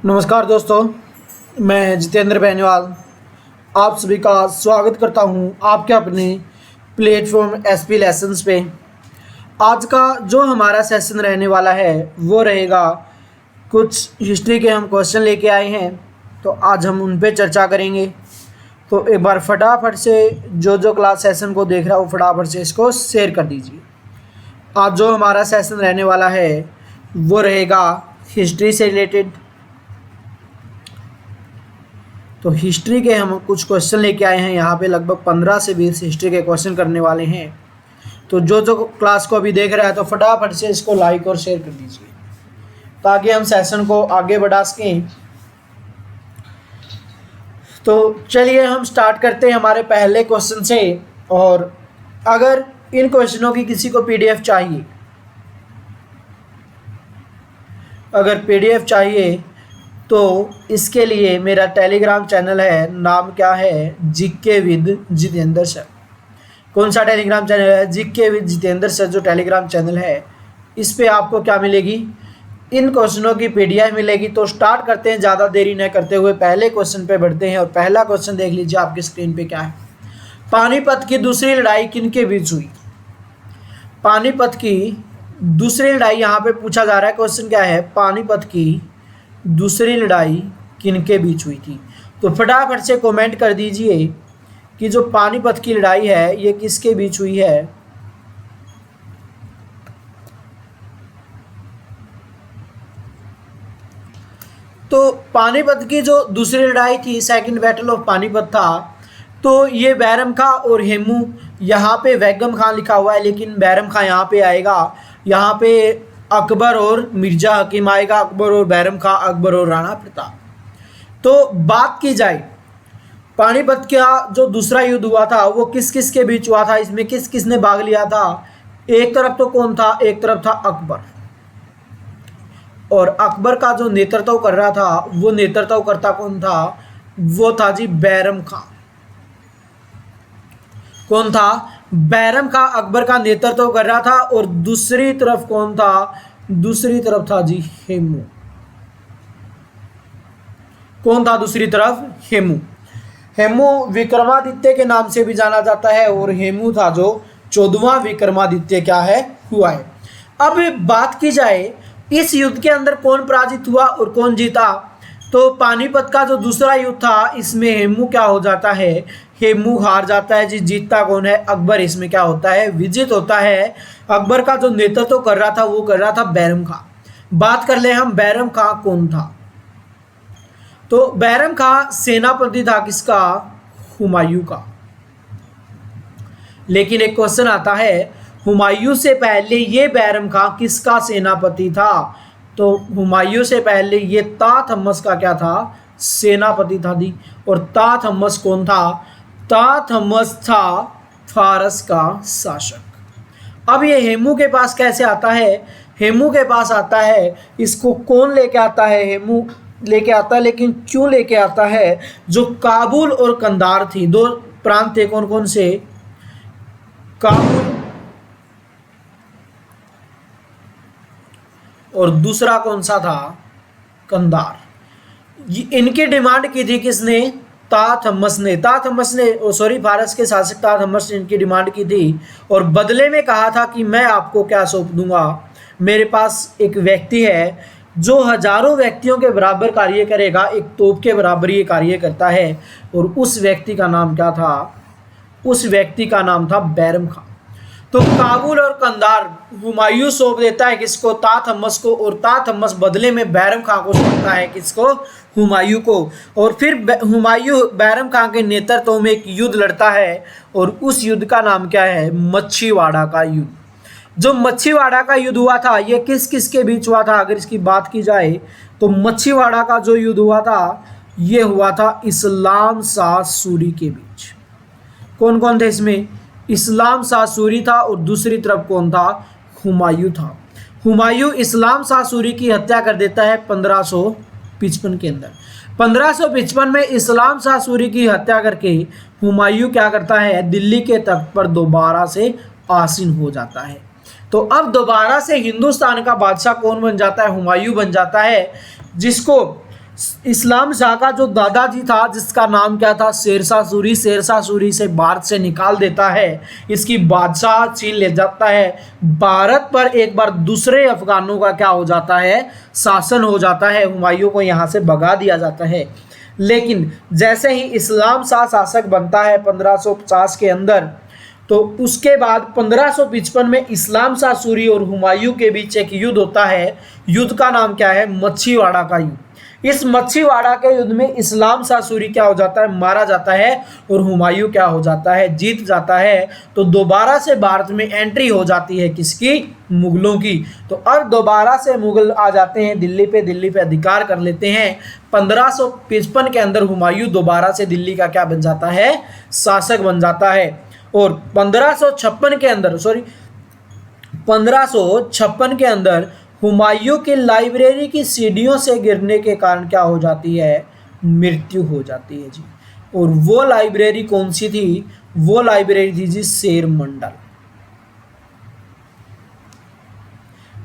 नमस्कार दोस्तों, मैं जितेंद्र बेनीवाल आप सभी का स्वागत करता हूं आपके अपने प्लेटफॉर्म एसपी लेसन्स पे। आज का जो हमारा सेशन रहने वाला है वो रहेगा, कुछ हिस्ट्री के हम क्वेश्चन लेके आए हैं, तो आज हम उन पे चर्चा करेंगे। तो एक बार फटाफट से जो क्लास सेशन को देख रहा हो फटाफट से इसको शेयर कर दीजिए। आज जो हमारा सेशन रहने वाला है वो रहेगा हिस्ट्री से रिलेटेड। तो हिस्ट्री के हम कुछ क्वेश्चन लेके आए हैं, यहाँ पे लगभग 15 से 20 हिस्ट्री के क्वेश्चन करने वाले हैं। तो जो क्लास को अभी देख रहा है तो फटाफट से इसको लाइक और शेयर कर दीजिए ताकि हम सेशन को आगे बढ़ा सकें। तो चलिए हम स्टार्ट करते हैं हमारे पहले क्वेश्चन से। और अगर इन क्वेश्चनों की किसी को पीडीएफ चाहिए, तो इसके लिए मेरा टेलीग्राम चैनल है, नाम क्या है, जीके विद जितेंद्र सर। कौन सा टेलीग्राम चैनल है? जीके विद जितेंद्र सर जो टेलीग्राम चैनल है, इस पे आपको क्या मिलेगी, इन क्वेश्चनों की पीडीएफ मिलेगी। तो स्टार्ट करते हैं, ज़्यादा देरी न करते हुए पहले क्वेश्चन पे बढ़ते हैं। और पहला क्वेश्चन देख लीजिए आपकी स्क्रीन पे क्या है। पानीपत की दूसरी लड़ाई किनके बीच हुई? पानीपत की दूसरी लड़ाई यहाँ पे पूछा जा रहा है। क्वेश्चन क्या है? पानीपत की दूसरी लड़ाई किनके बीच हुई थी? तो फटाफट से कमेंट कर दीजिए कि जो पानीपत की लड़ाई है ये किसके बीच हुई है। तो पानीपत की जो दूसरी लड़ाई थी, सेकंड बैटल ऑफ पानीपत था, तो ये बैरम खां और हेमू, यहाँ पे वैगम खां लिखा हुआ है लेकिन बैरम खां यहाँ पे आएगा। यहाँ पे अकबर और मिर्जा हकीम आएगा, अकबर और बैरम खां, अकबर और राणा प्रताप। तो बात की जाए पानीपत का जो दूसरा युद्ध हुआ था वो किस किस के बीच हुआ था, इसमें किस किस ने भाग लिया था? एक तरफ तो कौन था? एक तरफ था अकबर, और अकबर का जो नेतृत्व कर रहा था वो नेतृत्व करता कौन था? वो था जी बैरम खां। कौन था? बैरम खां अकबर का नेतृत्व कर रहा था। और दूसरी तरफ कौन था? दूसरी तरफ था जी हेमू। कौन था दूसरी तरफ? हेमू। हेमू विक्रमादित्य के नाम से भी जाना जाता है और हेमू था जो 14वां विक्रमादित्य क्या है, हुआ है। अब बात की जाए इस युद्ध के अंदर कौन पराजित हुआ और कौन जीता, तो पानीपत का जो दूसरा युद्ध था इसमें हेमू क्या हो जाता है? हेमू हार जाता है जी। जीतता कौन है? अकबर इसमें क्या होता है? विजित होता है। अकबर का जो नेतृत्व कर रहा था वो कर रहा था बैरम खां। बात कर ले हम बैरम खां कौन था। तो बैरम खां सेनापति था किसका? हुमायूं का। लेकिन एक क्वेश्चन आता है, हुमायूं से पहले ये बैरम खां किसका सेनापति था? तो हुमायूं से पहले ये ताथ हम्मस का क्या था? सेनापति था दी। और ताथ हम्मस कौन था? ताथ हम्मस था फारस का शासक। अब ये हेमू के पास कैसे आता है? हेमू के पास आता है, इसको कौन लेके आता है? हेमू लेके आता है, लेकिन क्यों लेके आता है? जो काबुल और कंधार थी, दो प्रांत थे, कौन कौन से? काबुल और दूसरा कौन सा था? कंधार। इनकी डिमांड की थी किसने? ताथ हम्मस ने। ताथ हम्मस ने, सॉरी, फारस के शासक ताथ हम्मस ने इनकी डिमांड की थी और बदले में कहा था कि मैं आपको क्या सौंप दूंगा, मेरे पास एक व्यक्ति है जो हजारों व्यक्तियों के बराबर कार्य करेगा, एक तोप के बराबर ये कार्य करता है। और उस व्यक्ति का नाम क्या था? उस व्यक्ति का नाम था बैरम खां। तो काबुल और कंधार हुमायूं सौंप देता है किसको? ताथ हम्मस को। और ताथ हम्मस बदले में बैरम खां को सौंपता है किसको? हुमायूं को। और फिर हुमायूं बैरम खां के नेतृत्व में एक युद्ध लड़ता है और उस युद्ध का नाम क्या है? मच्छीवाड़ा का युद्ध। जो मच्छीवाड़ा का युद्ध हुआ था ये किस किस के बीच हुआ था? अगर इसकी बात की जाए तो मच्छीवाड़ा का जो युद्ध हुआ था ये हुआ था इस्लाम शाह सूरी के बीच। कौन कौन थे इसमें? इस्लाम शाह सूरी था और दूसरी तरफ कौन था? हुमायूं था। हुमायूं इस्लाम शाह सूरी की हत्या कर देता है 1555 के अंदर। 1555 में इस्लाम शाह सूरी की हत्या करके हुमायूं क्या करता है? दिल्ली के तख्त पर दोबारा से आसीन हो जाता है। तो अब दोबारा से हिंदुस्तान का बादशाह कौन बन जाता है? हुमायूं बन जाता है, जिसको इस्लाम शाह का जो दादाजी था जिसका नाम क्या था, शेरशाह सूरी, शेरशाह सूरी से भारत से निकाल देता है, इसकी बादशाह छीन ले जाता है। भारत पर एक बार दूसरे अफगानों का क्या हो जाता है, शासन हो जाता है, हुमायूं को यहाँ से भगा दिया जाता है। लेकिन जैसे ही इस्लाम शाह शासक बनता है 1550 के अंदर, तो उसके बाद 1555 में इस्लाम शाह सूरी और हुमायूं के बीच एक युद्ध होता है। युद्ध का नाम क्या है, मच्छीवाड़ा का युद्ध। इस मच्छीवाड़ा के युद्ध में इस्लाम शाह सूरी क्या हो जाता है, मारा जाता है, और हुमायूं क्या हो जाता है, जीत जाता है। तो दोबारा से भारत में एंट्री हो जाती है किसकी, मुगलों की। तो अब दोबारा से मुगल आ जाते हैं दिल्ली पे अधिकार कर लेते हैं। 1555 के अंदर हुमायूं दोबारा से दिल्ली का क्या बन जाता है, शासक बन जाता है। और 1556 के अंदर 1556 के अंदर हुमायूं की लाइब्रेरी की सीढ़ियों से गिरने के कारण क्या हो जाती है, मृत्यु हो जाती है जी। और वो लाइब्रेरी कौन सी थी, वो लाइब्रेरी थी जी शेर मंडल।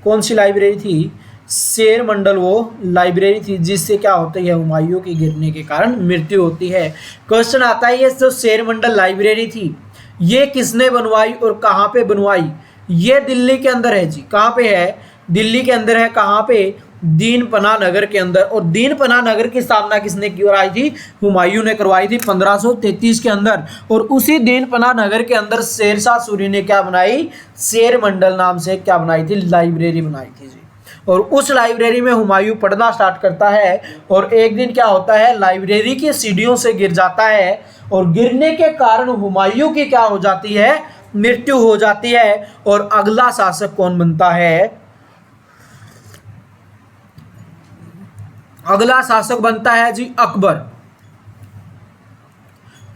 कौन सी लाइब्रेरी थी, शेर मंडल वो लाइब्रेरी थी जिससे क्या होती है, हुमायूं की गिरने के कारण मृत्यु होती है। क्वेश्चन आता है ये जो शेर मंडल लाइब्रेरी थी ये किसने बनवाई और कहाँ पे बनवाई। ये दिल्ली के अंदर है जी। कहाँ पे है, दिल्ली के अंदर है। कहाँ पे, दीन पनाह नगर के अंदर। और दीन पनाह नगर की स्थापना किसने करवाई थी, हुमायूं ने करवाई थी 1533 के अंदर। और उसी दीन पनाह नगर के अंदर शेरशाह सूरी ने क्या बनाई, शेर मंडल नाम से क्या बनाई थी, लाइब्रेरी बनाई थी जी। और उस लाइब्रेरी में हुमायूं पढ़ना स्टार्ट करता है। और एक दिन क्या होता है, लाइब्रेरी की सीढ़ियों से गिर जाता है, और गिरने के कारण हुमायूं की क्या हो जाती है, मृत्यु हो जाती है। और अगला शासक कौन बनता है, अगला शासक बनता है जी अकबर।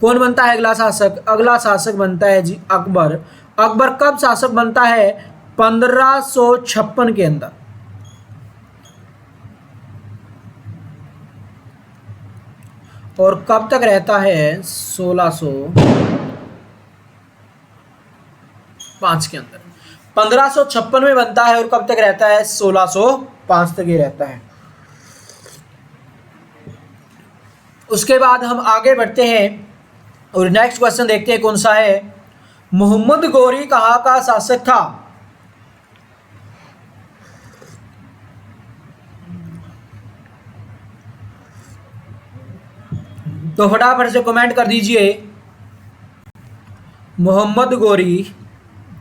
कौन बनता है अगला शासक, अगला शासक बनता है जी अकबर। अकबर कब शासक बनता है, 1556 के अंदर। और कब तक रहता है, 1605 के अंदर। 1556 में बनता है और कब तक रहता है, 1605 तक ही रहता है। उसके बाद हम आगे बढ़ते हैं और नेक्स्ट क्वेश्चन देखते हैं कौन सा है। मोहम्मद गोरी कहाँ का शासक था। तो फटाफट से कमेंट कर दीजिए, मोहम्मद गोरी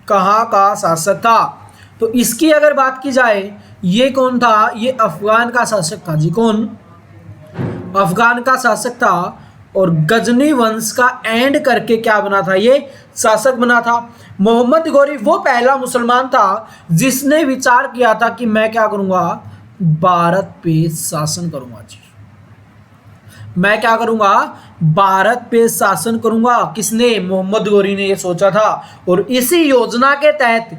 कहाँ का शासक था। तो इसकी अगर बात की जाए, ये कौन था, ये अफगान का शासक था जी। कौन, अफगान का शासक था। और गजनी वंश का एंड करके क्या बना था, ये शासक बना था। मोहम्मद गोरी वो पहला मुसलमान था जिसने विचार किया था कि मैं क्या करूंगा, भारत पे शासन करूंगा जी। मैं क्या करूंगा, भारत पे शासन करूंगा। किसने, मोहम्मद गोरी ने ये सोचा था। और इसी योजना के तहत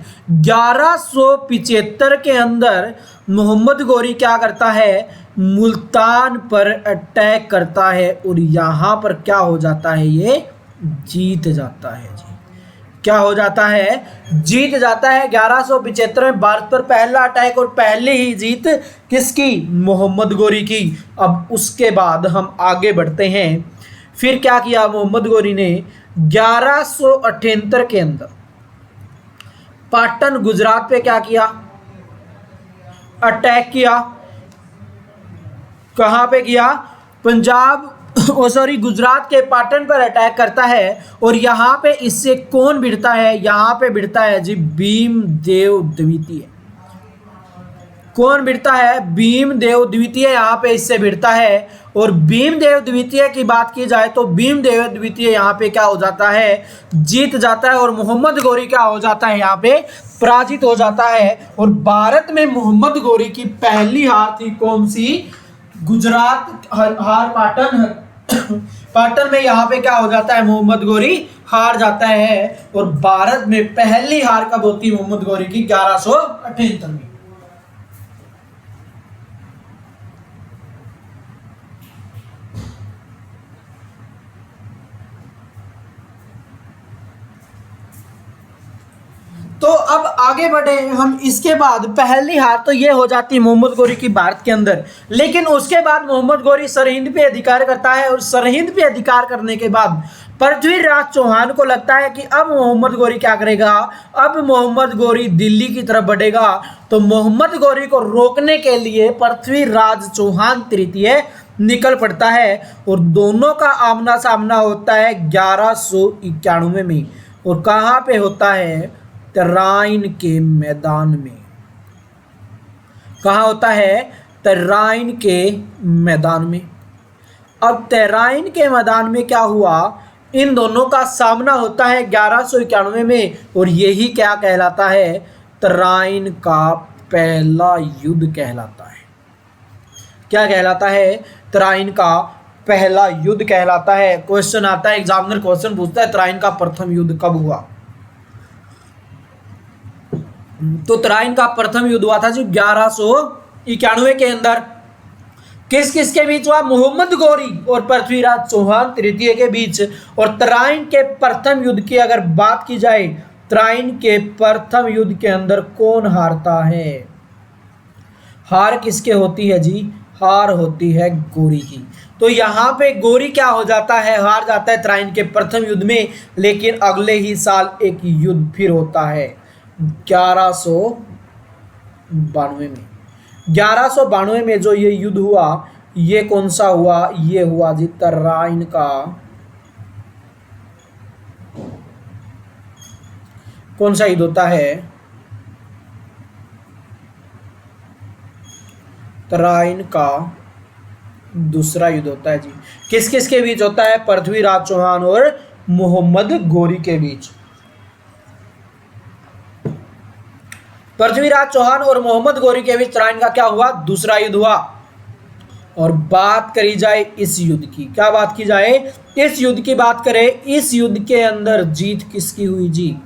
1175 के अंदर मोहम्मद गोरी क्या करता है, मुल्तान पर अटैक करता है। और यहाँ पर क्या हो जाता है, ये जीत जाता है जी। क्या हो जाता है, जीत जाता है। 1175 में भारत पर पहला अटैक और पहली ही जीत किसकी, मोहम्मद गोरी की। अब उसके बाद हम आगे बढ़ते हैं। फिर क्या किया मोहम्मद गोरी ने, 1178 के अंदर पाटन गुजरात पे क्या किया, अटैक किया। कहां पे किया, पंजाब गुजरात के पाटन पर अटैक करता है। और यहाँ पे इससे कौन भिड़ता है, यहाँ पे भिड़ता है जी भीमदेव द्वितीय। कौन भिड़ता है, भीमदेव द्वितीय यहाँ पे इससे भिड़ता है। और भीमदेव द्वितीय की बात की जाए तो भीमदेव द्वितीय यहाँ पे क्या हो जाता है, जीत जाता है। और मोहम्मद गोरी क्या हो जाता है, यहाँ पे पराजित हो जाता है। और भारत में मोहम्मद गोरी की पहली हार थी कौन सी, गुजरात हार पाटन। पाटन में यहाँ पे क्या हो जाता है, मोहम्मद गोरी हार जाता है। और भारत में पहली हार कब होती है मोहम्मद गोरी की, 1178 में। तो अब आगे आगे बढ़े हम, इसके बाद पहली हार तो ये हो जाती है मोहम्मद गौरी की भारत के अंदर, लेकिन उसके बाद मोहम्मद गौरी सरहिंद पे अधिकार करता है, और सरहिंद पे अधिकार करने के बाद पृथ्वीराज चौहान को लगता है कि अब मोहम्मद गौरी क्या करेगा, अब मोहम्मद गौरी दिल्ली की तरफ बढ़ेगा। तो मोहम्मद गौरी को रोकने के लिए पृथ्वीराज चौहान तृतीय निकल पड़ता है, और दोनों का आमना सामना होता है 1191 में, और कहाँ पे होता है, तराइन के मैदान में। कहाँ होता है, तराइन के मैदान में। अब तराइन के मैदान में क्या हुआ, इन दोनों का सामना होता है 1191 में, और यही क्या कहलाता है, तराइन का पहला युद्ध कहलाता है। क्या कहलाता है, तराइन का पहला युद्ध कहलाता है। क्वेश्चन आता है, एग्जामिनर क्वेश्चन पूछता है तराइन का प्रथम युद्ध कब हुआ। तो तराइन का प्रथम युद्ध हुआ था जी 1191 के अंदर। किस किस के बीच हुआ, मोहम्मद गौरी और पृथ्वीराज चौहान तृतीय के बीच। और तराइन के प्रथम युद्ध की अगर बात की जाए, तराइन के प्रथम युद्ध के अंदर कौन हारता है, हार किसके होती है जी, हार होती है गौरी की। तो यहाँ पे गौरी क्या हो जाता है, हार जाता है तराइन के प्रथम युद्ध में, लेकिन अगले ही साल एक युद्ध फिर होता है 1192 में। 1192 में जो ये युद्ध हुआ, ये कौन सा हुआ, ये हुआ जी तराइन का, कौन सा युद्ध होता है, तराइन का दूसरा युद्ध होता है जी। किस किस के बीच होता है, पृथ्वीराज चौहान और मोहम्मद गौरी के बीच। पृथ्वीराज चौहान और मोहम्मद गौरी के बीच तराइन का क्या हुआ, दूसरा युद्ध हुआ। और बात करी जाए इस युद्ध की, क्या बात की जाए, इस युद्ध की बात करें, इस युद्ध के अंदर जीत किसकी हुई जी,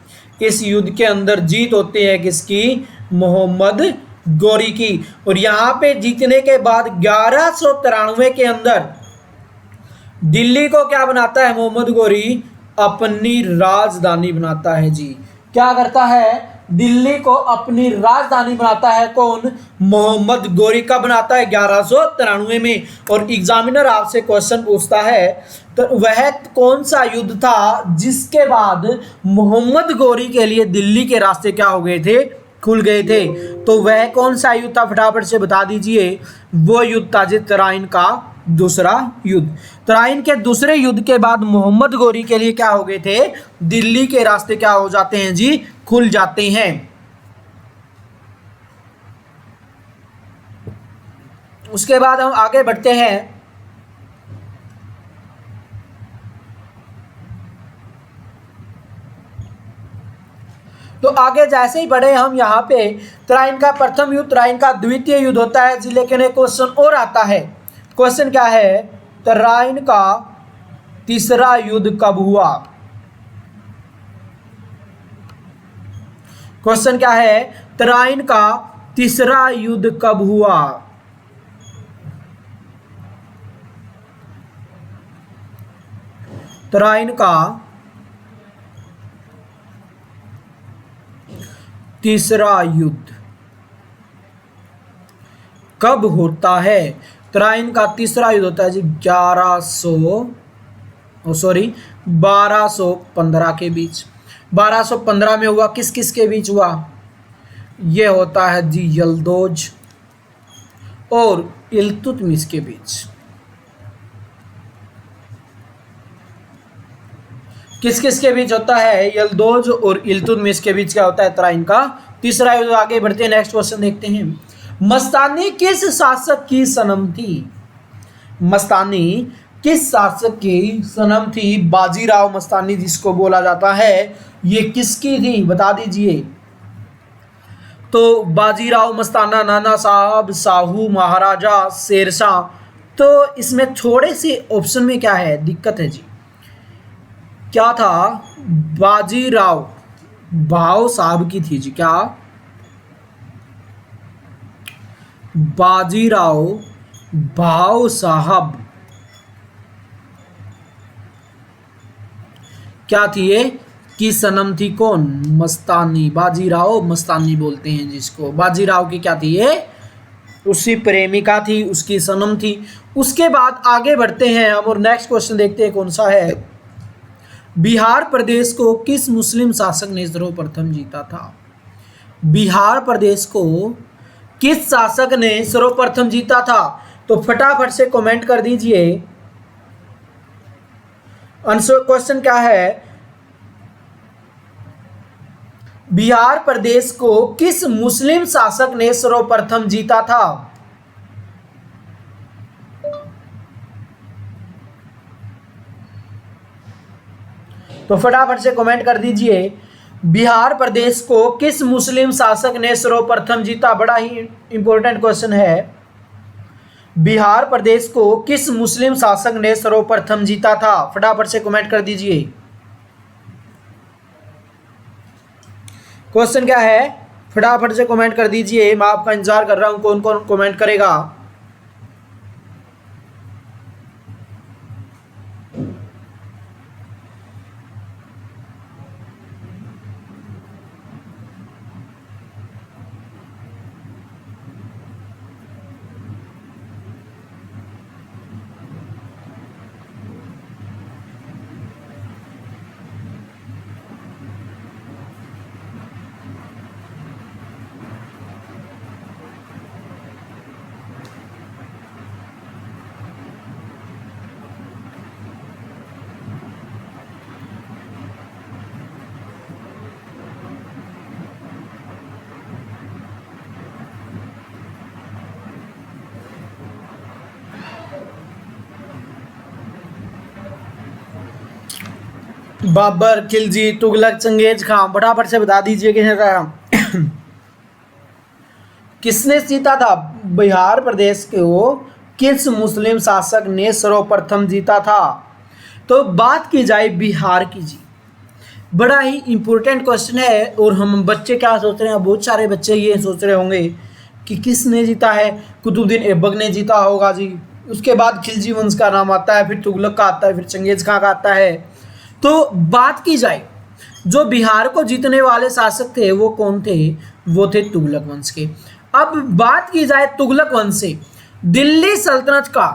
इस युद्ध के अंदर जीत होती है किसकी, मोहम्मद गौरी की। और यहां पे जीतने के बाद 1193 के अंदर दिल्ली को क्या बनाता है मोहम्मद गौरी, अपनी राजधानी बनाता है जी। क्या करता है, दिल्ली को अपनी राजधानी बनाता है कौन, मोहम्मद गौरी। का बनाता है 1193 में। और एग्जामिनर आपसे क्वेश्चन पूछता है, तो वह कौन सा युद्ध था जिसके बाद मोहम्मद गौरी के लिए दिल्ली के रास्ते क्या हो गए थे, खुल गए थे। तो वह कौन सा युद्ध था, फटाफट से बता दीजिए। वो युद्ध था जी तराइन का दूसरा युद्ध। तराइन के दूसरे युद्ध के बाद मोहम्मद गौरी के लिए क्या हो गए थे, दिल्ली के रास्ते क्या हो जाते हैं जी, खुल जाते हैं। उसके बाद हम आगे बढ़ते हैं। तो आगे जैसे ही बढ़े हम, यहाँ पे तराइन का प्रथम युद्ध, तराइन का द्वितीय युद्ध होता है जी। लेकिन एक क्वेश्चन और आता है, क्वेश्चन क्या है, तराइन का तीसरा युद्ध कब हुआ। क्वेश्चन क्या है, तराइन का तीसरा युद्ध कब हुआ। तराइन का तीसरा युद्ध कब होता है। तराइन का तीसरा युद्ध होता है जी 1215 के बीच। 1215 में हुआ, किस किस के बीच हुआ, ये होता है जी यल्दौज और इल्तुतमिश के बीच। किस किस के बीच होता है, यल्दौज और इल्तुतमिश के बीच क्या होता है, तराइन का तीसरा युद्ध। आगे बढ़ते हैं, नेक्स्ट क्वेश्चन देखते हैं। मस्तानी किस शासक की सनम थी, मस्तानी किस शासक की सनम थी। बाजीराव मस्तानी जिसको बोला जाता है, ये किसकी थी, बता दीजिए। तो बाजीराव मस्ताना, नाना साहब, शाहू महाराजा, शेरशाह। तो इसमें थोड़े से ऑप्शन में क्या है, दिक्कत है जी। क्या था, बाजीराव भाव साहब की थी जी। क्या, बाजीराव भाव साहब क्या थी, ये की सनम थी कौन? मस्तानी, बाजीराव मस्तानी बोलते हैं जिसको। बाजीराव की क्या थी ये? उसकी प्रेमिका थी, उसकी सनम थी। उसके बाद आगे बढ़ते हैं हम और नेक्स्ट क्वेश्चन देखते हैं कौन सा है। बिहार प्रदेश को किस मुस्लिम शासक ने सर्वप्रथम जीता था? बिहार प्रदेश को किस शासक ने सर्वप्रथम जीता था? तो फटाफट से कमेंट कर दीजिए। आंसर क्वेश्चन क्या है? बिहार प्रदेश को किस मुस्लिम शासक ने सर्वप्रथम जीता था? तो फटाफट से कमेंट कर दीजिए। बिहार प्रदेश को किस मुस्लिम शासक ने सर्वप्रथम जीता? बड़ा ही इंपॉर्टेंट क्वेश्चन है। बिहार प्रदेश को किस मुस्लिम शासक ने सर्वप्रथम जीता था? फटाफट से कमेंट कर दीजिए। क्वेश्चन क्या है? फटाफट से कमेंट कर दीजिए। मैं आपका इंतजार कर रहा हूं कौन कौन कमेंट करेगा। बाबर, खिलजी, तुगलक, चंगेज खां, फटाफट से बता दीजिए किसने था। किसने जीता था? बिहार प्रदेश को किस मुस्लिम शासक ने सर्वप्रथम जीता था? तो बात की जाए बिहार की जी, बड़ा ही इंपॉर्टेंट क्वेश्चन है। और हम बच्चे क्या सोच रहे हैं? बहुत सारे बच्चे ये सोच रहे होंगे कि किसने जीता है? कुतुबुद्दीन ऐबक ने जीता होगा जी। उसके बाद खिलजी वंश का नाम आता है, फिर तुगलक का आता है, फिर चंगेज खां का आता है। तो बात की जाए जो बिहार को जीतने वाले शासक थे वो कौन थे? वो थे तुगलक वंश के। अब बात की जाए तुगलक वंश से दिल्ली सल्तनत का,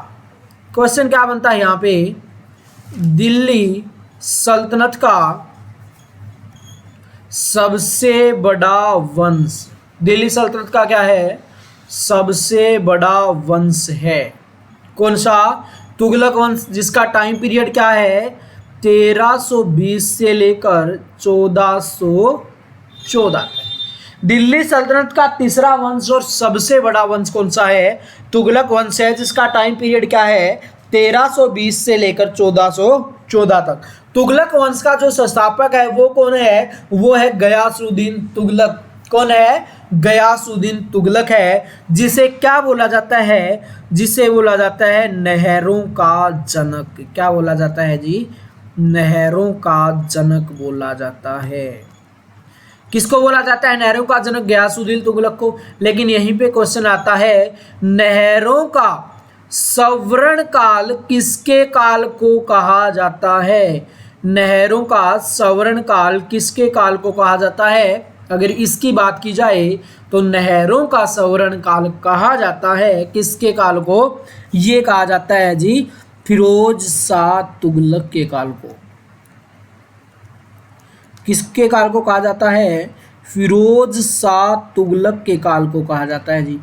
क्वेश्चन क्या बनता है यहाँ पे? दिल्ली सल्तनत का सबसे बड़ा वंश, दिल्ली सल्तनत का क्या है? सबसे बड़ा वंश है कौन सा? तुगलक वंश, जिसका टाइम पीरियड क्या है? 1320 से लेकर 1414 तक। दिल्ली सल्तनत का तीसरा वंश और सबसे बड़ा वंश कौन सा है? तुगलक वंश है, जिसका टाइम पीरियड क्या है? 1320 से लेकर 1414 तक। तुगलक वंश का जो संस्थापक है वो कौन है? वो है गयासुद्दीन तुगलक। कौन है? गयासुद्दीन तुगलक है, जिसे क्या बोला जाता है? जिसे बोला जाता है नहरों का जनक। क्या बोला जाता है जी? नहरों का जनक बोला जाता है। किसको बोला जाता है नहरों का जनक? गयासुद्दीन तुगलक को। लेकिन यहीं पे क्वेश्चन आता है, नहरों का स्वर्ण काल किसके काल को कहा जाता है? नहरों का स्वर्ण काल किसके काल को कहा जाता है? अगर इसकी बात की जाए तो नहरों का स्वर्ण काल कहा जाता है किसके काल को? ये कहा जाता है जी फिरोज शाह तुगलक के काल को। किसके काल को कहा जाता है? फिरोज शाह तुगलक के काल को कहा जाता है जी।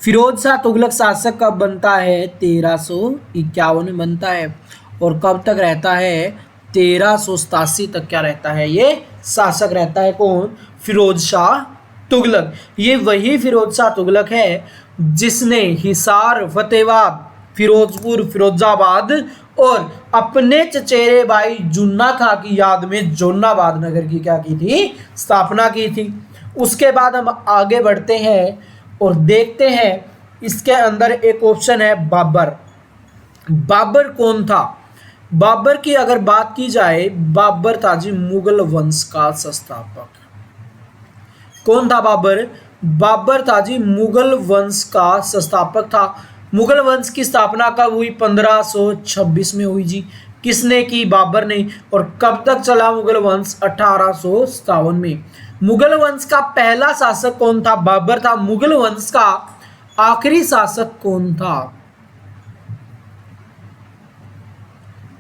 फिरोज शाह तुगलक शासक कब बनता है? 1351 में बनता है। और कब तक रहता है? 1387 तक क्या रहता है? ये शासक रहता है। कौन? फिरोज शाह तुगलक। ये वही फिरोज शाह तुगलक है जिसने हिसार, फतेहाबाद, फिरोजपुर, फिरोजाबाद और अपने चचेरे भाई जुन्ना खां की याद में जोनाबाद नगर की क्या की थी? स्थापना की थी। उसके बाद हम आगे बढ़ते हैं और देखते हैं इसके अंदर एक ऑप्शन है बाबर। बाबर कौन था? बाबर की अगर बात की जाए, बाबर था जी मुगल वंश का संस्थापक। कौन था बाबर? बाबर था जी मुगल वंश का संस्थापक था। मुगल वंश की स्थापना कब हुई? 1526 में हुई जी। किसने की? बाबर ने। और कब तक चला मुगल वंश? 1857 में। मुगल वंश का पहला शासक कौन था? बाबर था। मुगल वंश का आखिरी शासक कौन था?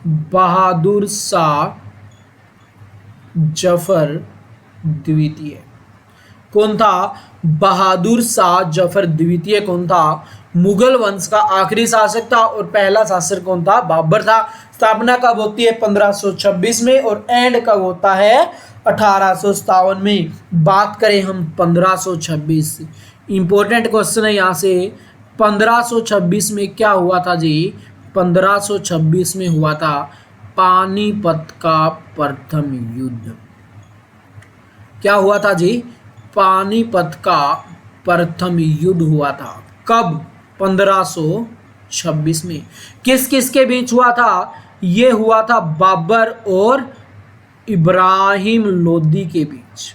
बहादुर शाह जफर द्वितीय। कौन था? बहादुर शाह जफर द्वितीय कौन था? मुगल वंश का आखिरी शासक था। और पहला शासक कौन था? बाबर था। स्थापना कब होती है? 1526 में। और एंड कब होता है? 1857 में। बात करें हम 1526, इंपॉर्टेंट क्वेश्चन है यहाँ से। 1526 में क्या हुआ था जी? 1526 में हुआ था पानीपत का प्रथम युद्ध। क्या हुआ था जी? पानीपत का प्रथम युद्ध हुआ था। कब? 1526 में। किस किस के बीच हुआ था? ये हुआ था बाबर और इब्राहिम लोदी के बीच।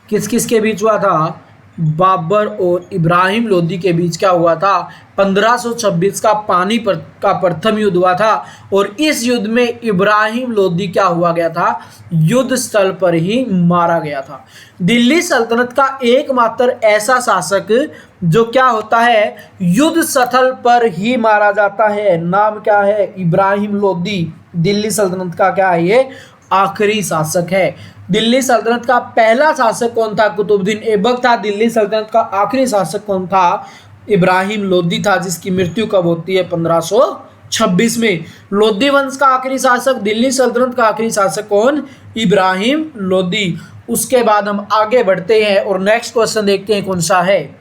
किस किस के बीच हुआ था? बाबर और इब्राहिम लोदी के बीच क्या हुआ था? 1526 का पानीपत का प्रथम युद्ध हुआ था। और इस युद्ध में इब्राहिम लोदी क्या हुआ गया था? युद्ध स्थल पर ही मारा गया था। दिल्ली सल्तनत का एकमात्र ऐसा शासक जो क्या होता है? युद्ध स्थल पर ही मारा जाता है। नाम क्या है? इब्राहिम लोदी। दिल्ली सल्तनत का क्या है? ये आखिरी शासक है। दिल्ली सल्तनत का पहला शासक कौन था? कुतुबुद्दीन ऐबक था। दिल्ली सल्तनत का आखिरी शासक कौन था? इब्राहिम लोदी था, जिसकी मृत्यु कब होती है? 1526 में। लोदी वंश का आखिरी शासक, दिल्ली सल्तनत का आखिरी शासक कौन? इब्राहिम लोदी। उसके बाद हम आगे बढ़ते हैं और नेक्स्ट क्वेश्चन देखते हैं कौन सा है।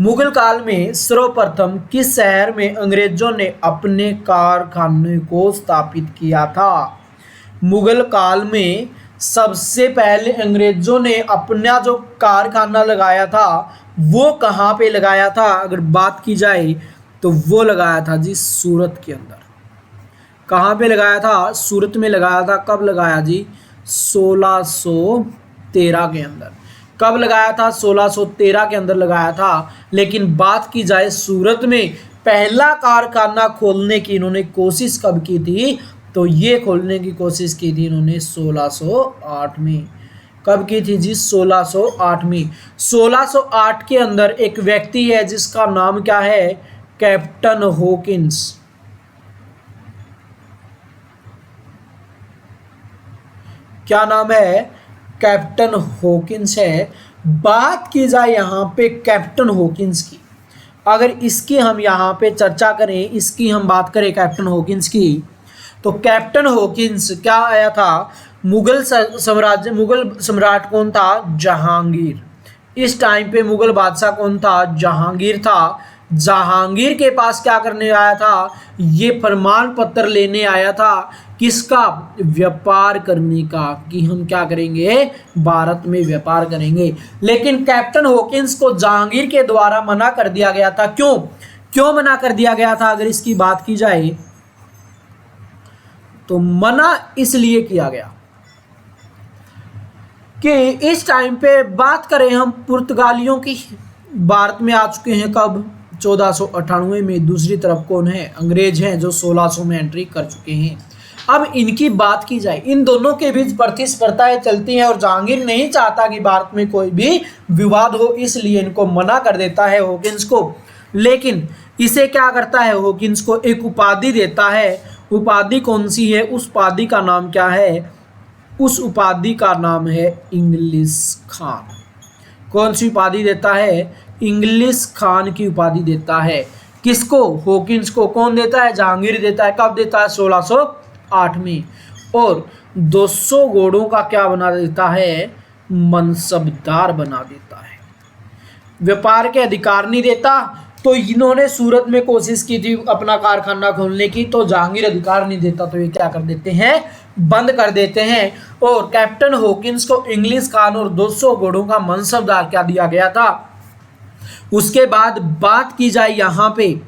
मुगल काल में सर्वप्रथम किस शहर में अंग्रेजों ने अपने कारखाने को स्थापित किया था? मुगल काल में सबसे पहले अंग्रेजों ने अपना जो कारखाना लगाया था वो कहाँ पे लगाया था? अगर बात की जाए तो वो लगाया था जी सूरत के अंदर। कहाँ पे लगाया था? सूरत में लगाया था। कब लगाया जी? 1613 के अंदर। कब लगाया था? 1613 के अंदर लगाया था। लेकिन बात की जाए सूरत में पहला कारखाना खोलने की इन्होंने कोशिश कब की थी? तो ये खोलने की कोशिश की थी इन्होंने 1608 में। कब की थी जी? 1608 में। 1608 के अंदर एक व्यक्ति है जिसका नाम क्या है? Captain Hawkins. क्या नाम है? कैप्टन हॉकिंस है। बात की जाए यहाँ पे कैप्टन हॉकिंस की, अगर इसकी हम यहाँ पे चर्चा करें, इसकी हम बात करें कैप्टन हॉकिंस की, तो कैप्टन हॉकिंस क्या आया था? मुगल सम्राट कौन था? जहांगीर। इस टाइम पे मुगल बादशाह कौन था? जहांगीर था। जहांगीर के पास क्या करने आया था? ये फरमान पत्र लेने आया था। किसका? व्यापार करने का, कि हम क्या करेंगे? भारत में व्यापार करेंगे। लेकिन कैप्टन हॉकिंस को जहांगीर के द्वारा मना कर दिया गया था। क्यों? क्यों मना कर दिया गया था? अगर इसकी बात की जाए तो मना इसलिए किया गया कि इस टाइम पे बात करें हम पुर्तगालियों की, भारत में आ चुके हैं कब? 1498 में। दूसरी तरफ कौन है? अंग्रेज हैं जो 1600 में एंट्री कर चुके हैं। अब इनकी बात की जाए, इन दोनों के बीच प्रतिस्पर्धाएं चलती हैं और जहांगीर नहीं चाहता कि भारत में कोई भी विवाद हो, इसलिए इनको मना कर देता है हॉकिंस को। लेकिन इसे क्या करता है? हॉकिंस को एक उपाधि देता है। उपाधि कौन सी है? उस उपाधि का नाम क्या है? उस उपाधि का नाम है इंग्लिश खान। कौन सी उपाधि देता है? इंग्लिश खान की उपाधि देता है। किसको? हॉकिंस को। कौन देता है? जहांगीर देता है। कब देता है? 1608 में। और 200 घोड़ों का क्या बना देता है? मनसबदार बना देता है। व्यापार के अधिकार नहीं देता। तो इन्होंने सूरत में कोशिश की थी अपना कारखाना खोलने की, तो जहांगीर अधिकार नहीं देता, तो ये क्या कर देते हैं? बंद कर देते हैं। और कैप्टन हॉकिंस को इंग्लिश खान और 200 घोड़ों का मनसबदार क्या दिया गया था? उसके बाद बात की जाए यहाँ पे,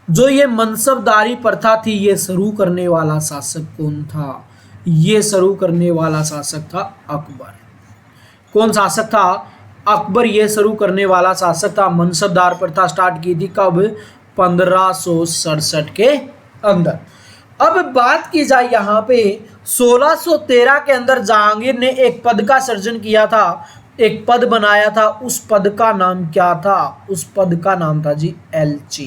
जो ये मनसबदारी प्रथा थी, ये शुरू करने वाला शासक कौन था? ये शुरू करने वाला शासक था अकबर। कौन शासक था? अकबर ये शुरू करने वाला शासक था। मनसबदार प्रथा स्टार्ट की थी कब? 1567 के अंदर। अब बात की जाए यहाँ पे 1613 के अंदर जहांगीर ने एक पद का सृजन किया था, एक पद बनाया था, उस पद का नाम क्या था? उस पद का नाम था जी एलची।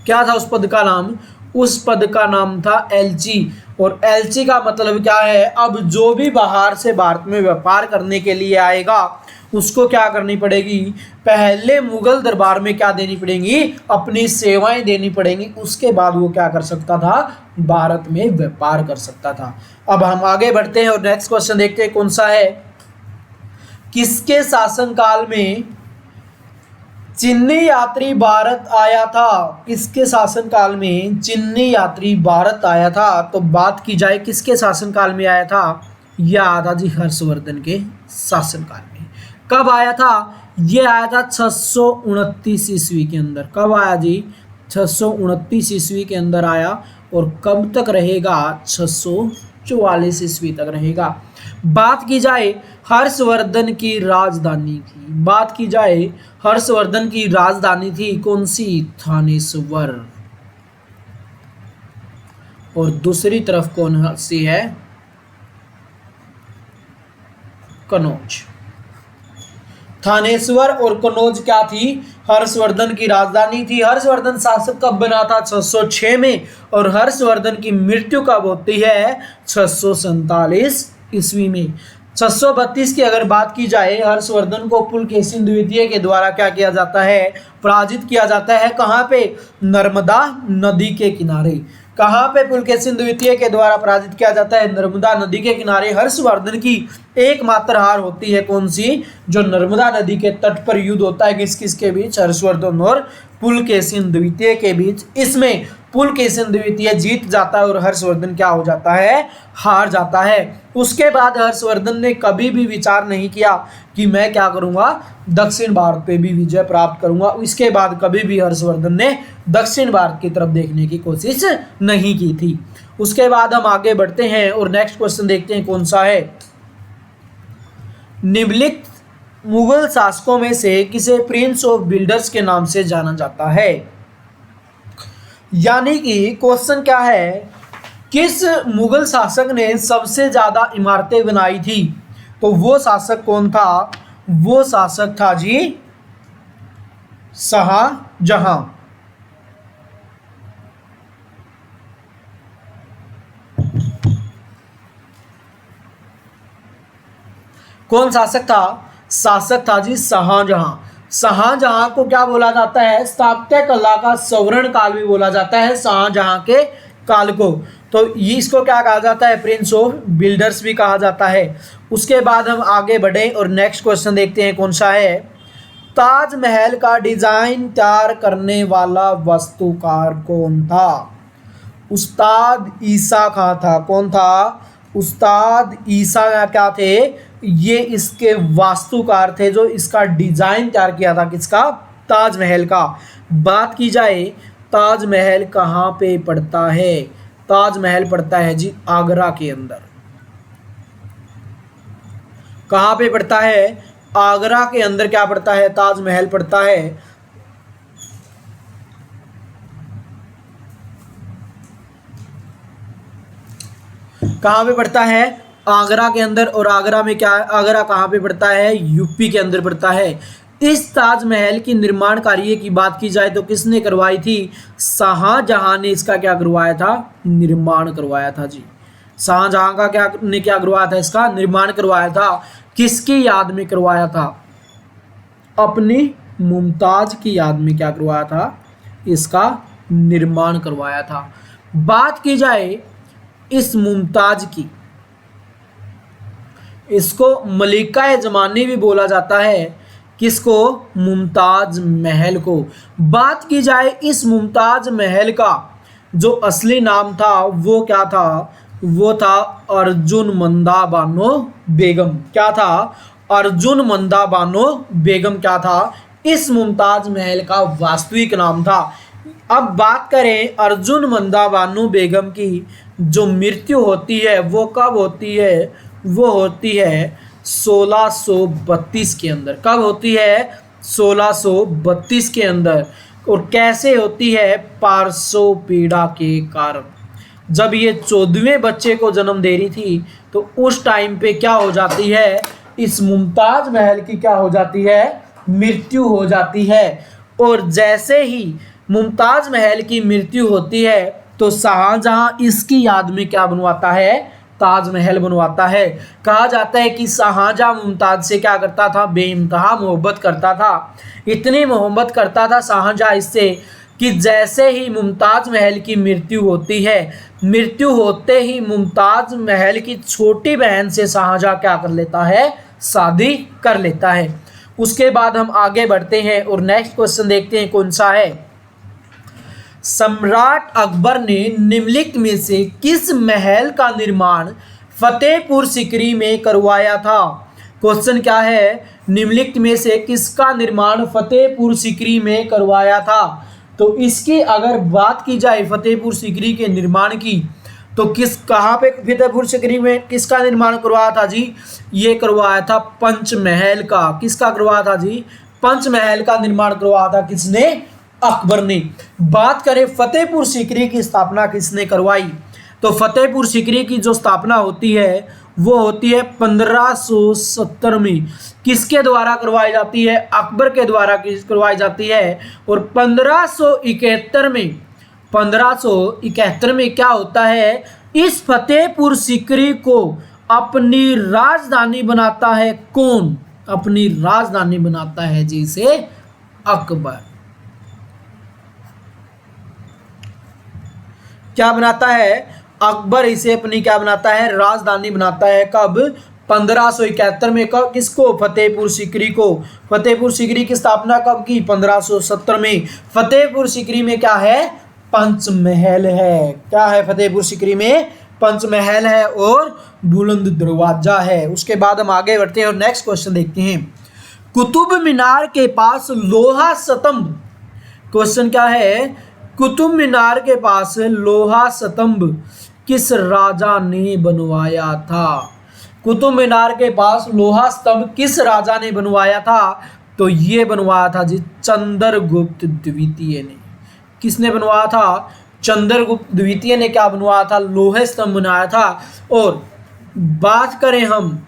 क्या था उस पद का नाम? उस पद का नाम था एलची। और एलची का मतलब क्या है? अब जो भी बाहर से भारत में व्यापार करने के लिए आएगा उसको क्या करनी पड़ेगी? पहले मुगल दरबार में क्या देनी पड़ेगी? अपनी सेवाएं देनी पड़ेंगी, उसके बाद वो क्या कर सकता था? भारत में व्यापार कर सकता था। अब हम आगे बढ़ते हैं और नेक्स्ट क्वेश्चन देखते हैं कौन सा है। किसके शासनकाल में चीनी यात्री भारत आया था? किसके शासनकाल में चीनी यात्री भारत आया था? तो बात की जाए किसके शासनकाल में आया था? यह आया था जी हर्षवर्धन के शासनकाल में। कब आया था? यह आया था 629 ईस्वी के अंदर। कब आया जी? 629 ईस्वी के अंदर आया। और कब तक रहेगा? 644 ईस्वी तक रहेगा। बात की जाए हर्षवर्धन की राजधानी की, बात की जाए हर्षवर्धन की राजधानी थी कौन सी? थानेश्वर। और दूसरी तरफ कौन सी है? कनौज। थानेश्वर और कनौज क्या थी? हर्षवर्धन की राजधानी थी। हर्षवर्धन शासक कब बना था? 606 में। और हर्षवर्धन की मृत्यु कब होती है? 647 ईस्वी में। 632 की अगर बात की जाए, हर्षवर्धन को पुलकेशिन द्वितीय के द्वारा क्या किया जाता है? पराजित किया जाता है। कहाँ पे? नर्मदा नदी के किनारे। कहाँ पे पुलकेशिन द्वितीय के द्वारा पराजित किया जाता है? नर्मदा नदी के किनारे। हर्षवर्धन की एकमात्र हार होती है कौन सी? जो नर्मदा नदी के तट पर युद्ध होता है किस किस के बीच? हर्षवर्धन और पुलकेशिन द्वितीय के बीच। इसमें पुलकेशिन द्वितीय जीत जाता है और हर्षवर्धन क्या हो जाता है? हार जाता है। उसके बाद हर्षवर्धन ने कभी भी विचार नहीं किया कि मैं क्या करूंगा? दक्षिण भारत पे भी विजय प्राप्त करूंगा। इसके बाद कभी भी हर्षवर्धन ने दक्षिण भारत की तरफ देखने की कोशिश नहीं की थी। उसके बाद हम आगे बढ़ते हैं और नेक्स्ट क्वेश्चन देखते हैं कौन सा है। निम्नलिखित मुगल शासकों में से किसे प्रिंस ऑफ बिल्डर्स के नाम से जाना जाता है? यानी कि क्वेश्चन क्या है, किस मुगल शासक ने सबसे ज्यादा इमारतें बनाई थी? तो वो शासक कौन था? वो शासक था जी शाहजहां। कौन शासक था? शासक था जी शाहजहां। शाहजहां को क्या बोला जाता है? स्थापत्य कला का स्वर्ण काल भी बोला जाता है शाहजहां के काल को। तो ये इसको क्या कहा जाता है? प्रिंस ऑफ बिल्डर्स भी कहा जाता है। उसके बाद हम आगे बढ़े और नेक्स्ट क्वेश्चन देखते हैं कौन सा है। ताजमहल का डिजाइन तैयार करने वाला वास्तुकार कौन था? उस्ताद ईसा खां था। कौन था? उस्ताद ईसा क्या थे? ये इसके वास्तुकार थे जो इसका डिजाइन तैयार किया था। किसका? ताजमहल का। बात की जाए ताजमहल कहाँ पे पड़ता है? ताजमहल पड़ता है जी आगरा के अंदर। कहाँ पे पड़ता है? आगरा के अंदर क्या पड़ता है? ताजमहल पड़ता है। कहाँ पे पड़ता है? आगरा के अंदर। और आगरा में क्या? आगरा कहाँ पे पड़ता है? यूपी के अंदर पड़ता है। इस ताजमहल की निर्माण कार्य की बात की जाए तो किसने करवाई थी? शाहजहां ने इसका क्या करवाया था? निर्माण करवाया था जी। शाहजहां का क्या करवाया था? इसका निर्माण करवाया था। किसकी याद में करवाया था? अपनी मुमताज की याद में क्या करवाया था? इसका निर्माण करवाया था। बात की जाए इस मुमताज की, इसको मलिका जमानी भी बोला जाता है। किसको? मुमताज महल को। बात की जाए इस मुमताज महल का जो असली नाम था वो क्या था? वो था अर्जुनमंदा बानो बेगम। क्या था? अर्जुनमंदा बानो बेगम क्या था? इस मुमताज महल का वास्तविक नाम था। अब बात करें अर्जुनमंदा बानो बेगम की, जो मृत्यु होती है वो कब होती है? वो होती है 1632 के अंदर। कब होती है? 1632 के अंदर। और कैसे होती है? पार्श्व पीड़ा के कारण। जब ये 14वें बच्चे को जन्म दे रही थी तो उस टाइम पे क्या हो जाती है? इस मुमताज महल की क्या हो जाती है? मृत्यु हो जाती है। और जैसे ही मुमताज महल की मृत्यु होती है तो शाहजहां इसकी याद में क्या बनवाता है? ताजमहल बनवाता है। कहा जाता है कि शाहजहां मुमताज से क्या करता था? बेइंतहा मोहब्बत करता था। इतनी मोहब्बत करता था शाहजहां इससे कि जैसे ही मुमताज महल की मृत्यु होती है, मृत्यु होते ही मुमताज महल की छोटी बहन से शाहजहां क्या कर लेता है? शादी कर लेता है। उसके बाद हम आगे बढ़ते हैं और नेक्स्ट क्वेश्चन देखते हैं कौन सा है। सम्राट अकबर ने निम्नलिखित में से किस महल का निर्माण फतेहपुर सीकरी में करवाया था? क्वेश्चन क्या है? निम्नलिखित में से किसका निर्माण फतेहपुर सीकरी में करवाया था? तो इसकी अगर बात की जाए फतेहपुर सीकरी के निर्माण की, तो कहाँ पे फतेहपुर सीकरी में किसका निर्माण करवाया था जी? ये करवाया था पंचमहल का। किसका करवाया था जी? पंचमहल का निर्माण करवाया था। किसने? अकबर ने। बात करें फतेहपुर सीकरी की स्थापना किसने करवाई, तो फतेहपुर सीकरी की जो स्थापना होती है वो होती है 1570 में। किसके द्वारा करवाई जाती है? अकबर के द्वारा करवाई जाती है। और 1571 में क्या होता है? इस फतेहपुर सीकरी को अपनी राजधानी बनाता है कौन? अपनी राजधानी बनाता है जी इसे अकबर। क्या बनाता है? अकबर इसे अपनी क्या बनाता है? राजधानी बनाता है। कब? 1571 में। कब? किसको? फतेहपुर सीकरी को। फतेहपुर सीकरी की स्थापना कब की? 1570 में। फतेहपुर सीकरी में क्या है? पंचमहल है। क्या है फतेहपुर सीकरी में? पंचमहल है और बुलंद दरवाजा है। उसके बाद हम आगे बढ़ते हैं और नेक्स्ट क्वेश्चन देखते हैं। कुतुब मीनार के पास लोहा स्तंभ, क्वेश्चन क्या है? कुतुब मीनार के पास लोहा स्तंभ किस राजा ने बनवाया था? कुतुब मीनार के पास लोहा स्तंभ किस राजा ने बनवाया था? तो ये बनवाया था जी चंद्रगुप्त द्वितीय ने। किसने बनवाया था? चंद्रगुप्त द्वितीय ने क्या बनवाया था? लोहे स्तंभ बनाया था। और बात करें हम,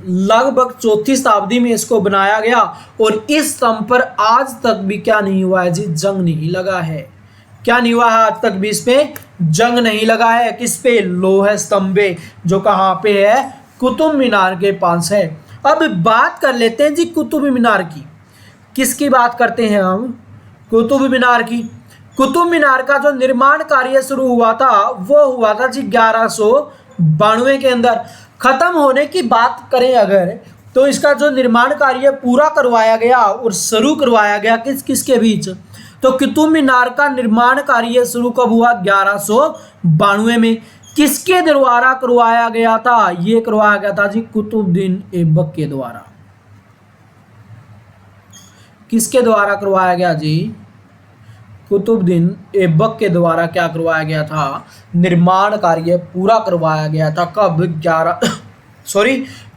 लगभग 4वीं शताब्दी में इसको बनाया गया और इस स्तंभ पर आज तक भी क्या नहीं हुआ है जी? जंग नहीं लगा है। क्या नहीं हुआ है? आज तक भी इस पे जंग नहीं लगा है। किस पे? लोहे स्तंभ पे, जो कहाँ पे है? कुतुब मीनार के पास है। अब बात कर लेते हैं जी कुतुब मीनार की। किसकी बात करते हैं हम? कुतुब मीनार की। कुतुब मीनार का जो निर्माण कार्य शुरू हुआ था वो हुआ था जी 1192 के अंदर। खत्म होने की बात करें अगर, तो इसका जो निर्माण कार्य पूरा करवाया गया और शुरू करवाया गया किस किस के बीच? तो कुतुब मीनार का निर्माण कार्य शुरू कब हुआ? 1192 में। किसके द्वारा करवाया गया था? ये करवाया गया था जी कुतुबुद्दीन ऐबक के द्वारा। किसके द्वारा करवाया गया जी? कुतुबुद्दीन ऐबक के द्वारा क्या करवाया गया था? निर्माण कार्य पूरा करवाया गया था। कब?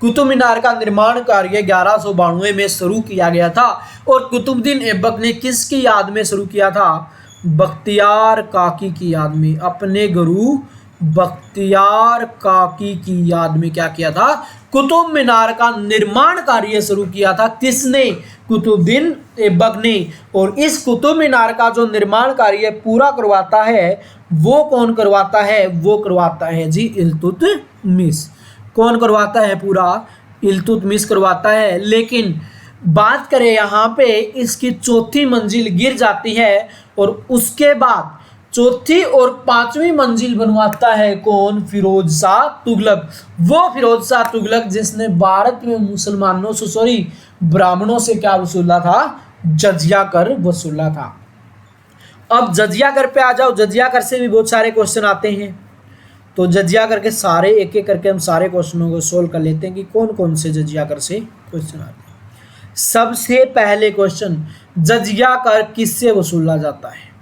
कुतुब मीनार का निर्माण कार्य 1192 में शुरू किया गया था। और कुतुबुद्दीन ऐबक ने किसकी याद में शुरू किया था? बख्तियार काकी की याद में। अपने गुरु बख्तियार काकी की याद में क्या किया था? कुतुब मीनार का निर्माण कार्य शुरू किया था। किसने? कुतुबुद्दीन ऐबक ने। और इस कुतुब मीनार का जो निर्माण कार्य पूरा करवाता है वो कौन करवाता है? वो करवाता है जी इल्तुतमिश। कौन करवाता है पूरा? इल्तुतमिश करवाता है। लेकिन बात करें यहाँ पे, इसकी 4थी मंजिल गिर जाती है और उसके बाद 4थी और 5वीं मंजिल बनवाता है कौन? फिरोज शाह तुगलक। वो फिरोज शाह तुगलक जिसने भारत में मुसलमानों से ब्राह्मणों से क्या वसूला था? जजिया कर वसूला था। अब जजिया कर पे आ जाओ। जजिया कर से भी बहुत सारे क्वेश्चन आते हैं, तो जजिया कर के सारे एक एक करके हम सारे क्वेश्चनों को सोल्व कर लेते हैं कि कौन कौन से जजिया कर से क्वेश्चन आते हैं। सबसे पहले क्वेश्चन, जजिया कर किससे वसूला जाता है?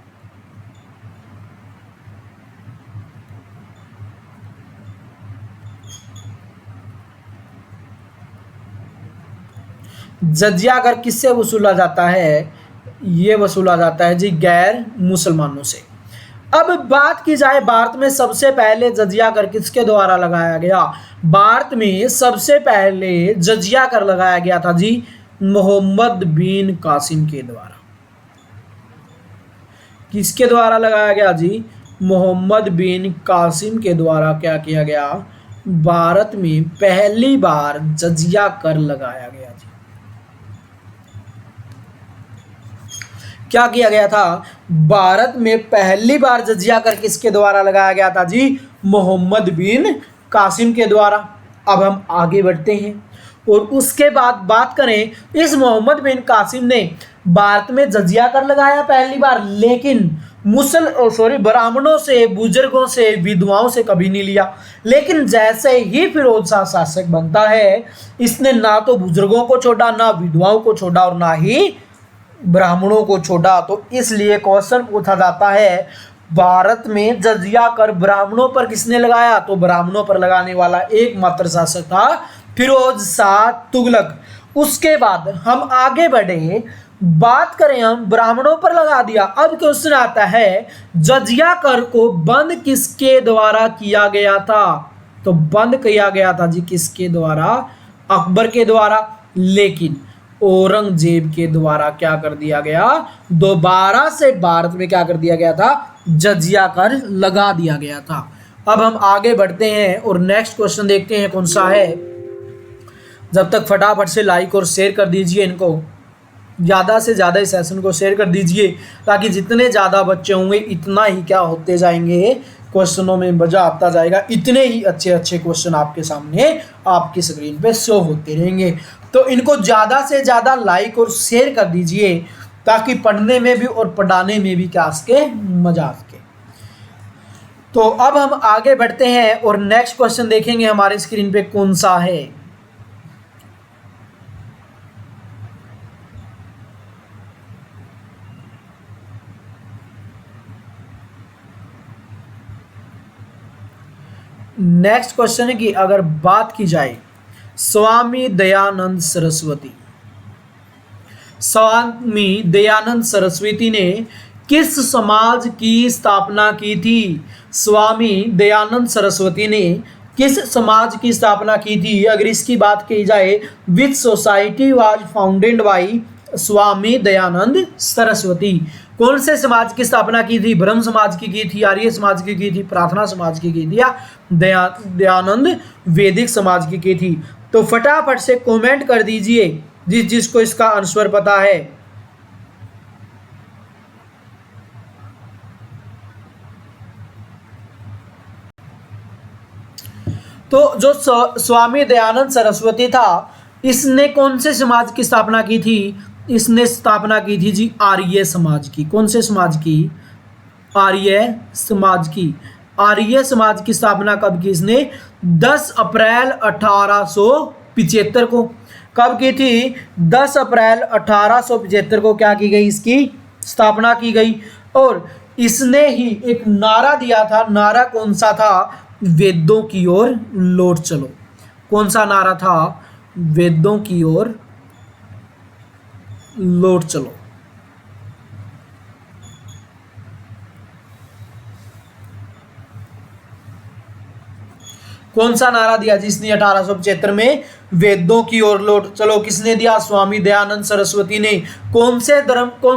जजिया कर किससे वसूला जाता है? ये वसूला जाता है जी गैर मुसलमानों से। अब बात की जाए भारत में सबसे पहले जजिया कर किसके द्वारा लगाया गया। भारत में सबसे पहले जजिया कर लगाया गया था जी मोहम्मद बिन कासिम के द्वारा। किसके द्वारा लगाया गया जी, मोहम्मद बिन कासिम के द्वारा क्या किया गया, भारत में पहली बार जजिया कर लगाया गया जी। क्या किया गया था, भारत में पहली बार जजिया कर किसके द्वारा लगाया गया था जी, मोहम्मद बिन कासिम के द्वारा। अब हम आगे बढ़ते हैं और उसके बाद बात करें, इस मोहम्मद बिन कासिम ने भारत में जजिया कर लगाया पहली बार, लेकिन ब्राह्मणों से, बुजुर्गों से, विधवाओं से कभी नहीं लिया। लेकिन जैसे ही फिरोज शाह शासक बनता है, इसने ना तो बुजुर्गों को छोड़ा, ना विधवाओं को छोड़ा और ना ही ब्राह्मणों को छोड़ा। तो इसलिए क्वेश्चन पूछा जाता है, भारत में जजिया कर ब्राह्मणों पर किसने लगाया, तो ब्राह्मणों पर लगाने वाला एकमात्र शासक था फिरोज शाह तुगलक। उसके बाद हम आगे बढ़े, बात करें हम ब्राह्मणों पर लगा दिया। अब क्वेश्चन आता है, जजिया कर को बंद किसके द्वारा किया गया था, तो बंद किया गया था जी किसके द्वारा, अकबर के द्वारा। लेकिन औरंगजेब के द्वारा क्या कर दिया गया, दोबारा से भारत में क्या कर दिया गया था, जजिया कर लगा दिया गया था। अब हम आगे बढ़ते हैं और नेक्स्ट क्वेश्चन देखते हैं कौन सा है। जब तक फटाफट से लाइक और शेयर कर दीजिए, इनको ज़्यादा से ज़्यादा इस सेशन को शेयर कर दीजिए, ताकि जितने ज़्यादा बच्चे होंगे इतना ही क्या होते जाएंगे, क्वेश्चनों में मज़ा आता जाएगा, इतने ही अच्छे अच्छे क्वेश्चन आपके सामने आपकी स्क्रीन पे शो होते रहेंगे। तो इनको ज़्यादा से ज़्यादा लाइक और शेयर कर दीजिए, ताकि पढ़ने में भी और पढ़ाने में भी क्या सके, मज़ा आ सके। तो अब हम आगे बढ़ते हैं और नेक्स्ट क्वेश्चन देखेंगे हमारे स्क्रीन पे कौन सा है। नेक्स्ट क्वेश्चन है कि अगर बात की जाए स्वामी दयानंद सरस्वती, स्वामी दयानंद सरस्वती ने किस समाज की स्थापना की थी, स्वामी दयानंद सरस्वती ने किस समाज की स्थापना की थी। अगर इसकी बात की जाए, विच society was founded by Swami Dayanand Saraswati. कौन से समाज की स्थापना की थी, ब्रह्म समाज की थी, आर्य समाज की थी, प्रार्थना समाज की थी, या दयानंद वैदिक समाज की थी। तो फटाफट से कमेंट कर दीजिए जिसको इसका आंसर पता है। तो जो स्वामी दयानंद सरस्वती था, इसने कौन से समाज की स्थापना की थी, इसने स्थापना की थी जी आर्य समाज की। कौन से समाज की, आर्य समाज की। आर्य समाज की स्थापना कब की इसने, 10 अप्रैल 1875 को। कब की थी, 10 अप्रैल 1875 को क्या की गई, इसकी स्थापना की गई। और इसने ही एक नारा दिया था, नारा कौन सा था, वेदों की ओर लौट चलो। कौन सा नारा था, वेदों की ओर लौट चलो। कौन सा नारा दिया जिसने 1875 में वेदों की ओर लौट चलो, किसने दिया, स्वामी दयानंद सरस्वती ने। कौन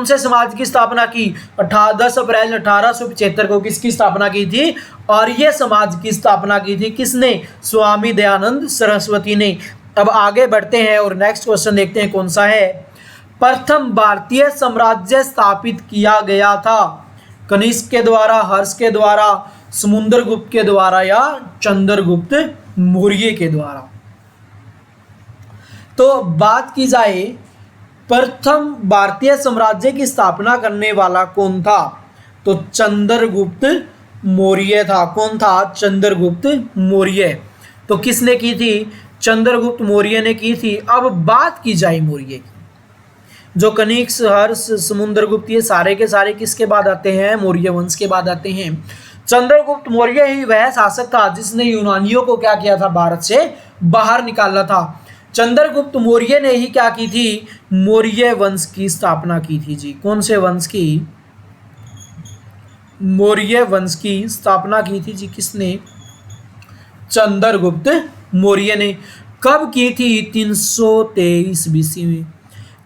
से समाज की स्थापना की, 10 अप्रैल 1875 को किसकी स्थापना की थी, आर्य समाज की स्थापना की थी। किसने, स्वामी दयानंद सरस्वती ने। अब आगे बढ़ते हैं और नेक्स्ट क्वेश्चन देखते हैं कौन सा है। प्रथम भारतीय साम्राज्य स्थापित किया गया था, कनिष्क के द्वारा, हर्ष के द्वारा, समुद्रगुप्त के द्वारा, या चंद्रगुप्त मौर्य के द्वारा। तो बात की जाए, प्रथम भारतीय साम्राज्य की स्थापना करने वाला कौन था, तो चंद्रगुप्त मौर्य था। कौन था, चंद्रगुप्त मौर्य। तो किसने की थी, चंद्रगुप्त मौर्य ने की थी। अब बात की जाए मौर्य की, जो कनिष्क, हर्ष, समुद्रगुप्त, ये सारे के सारे किसके बाद आते हैं, मौर्य वंश के बाद आते हैं। चंद्रगुप्त मौर्य ही वह शासक था जिसने यूनानियों को क्या किया था, भारत से बाहर निकाला था। चंद्रगुप्त मौर्य ने ही क्या की थी, मौर्य वंश की स्थापना की थी जी। कौन से वंश की, मौर्य वंश की स्थापना की थी जी। किसने, चंद्रगुप्त मौर्य ने। कब की थी, 323 बीसी में।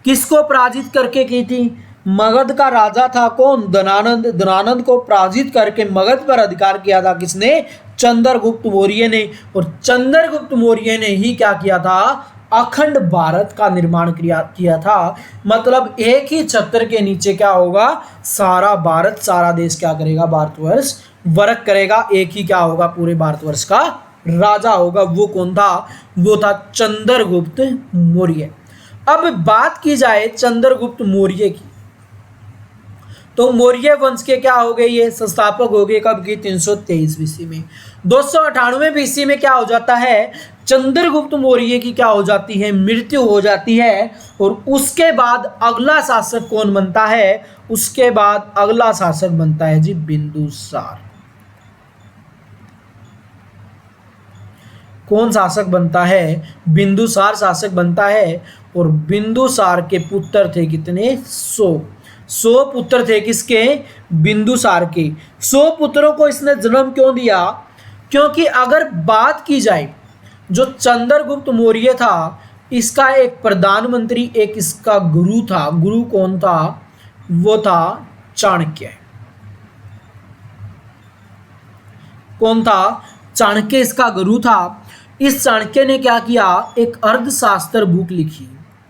किसको पराजित करके की थी, मगध का राजा था कौन, धनानंद। धनानंद को पराजित करके मगध पर अधिकार किया था किसने, चंद्रगुप्त मौर्य ने। और चंद्रगुप्त मौर्य ने ही क्या किया था, अखंड भारत का निर्माण किया था। मतलब एक ही छत्र के नीचे क्या होगा, सारा भारत, सारा देश क्या करेगा, भारतवर्ष वर्क करेगा। एक ही क्या होगा, पूरे भारतवर्ष का राजा होगा। वो कौन था, वो था चंद्रगुप्त मौर्य। अब बात की जाए चंद्रगुप्त मौर्य की, तो मौर्य वंश के क्या हो गए, ये संस्थापक हो गए। कब की, 323 बीसी में। 298 बीसी में क्या हो जाता है, चंद्रगुप्त मौर्य की क्या हो जाती है, मृत्यु हो जाती है। और उसके बाद अगला शासक कौन बनता है, उसके बाद अगला शासक बनता है जी बिंदुसार। कौन शासक बनता है, बिंदुसार शासक बनता है। और बिंदुसार के पुत्र थे कितने, 100 पुत्र थे किसके, बिंदुसार के। 100 पुत्रों को इसने जन्म क्यों दिया, क्योंकि अगर बात की जाए जो चंद्रगुप्त मौर्य था, इसका एक प्रधानमंत्री, एक इसका गुरु था। गुरु कौन था, वो था चाणक्य। कौन था, चाणक्य इसका गुरु था। इस चाणक्य ने क्या किया, एक अर्थशास्त्र बुक लिखी।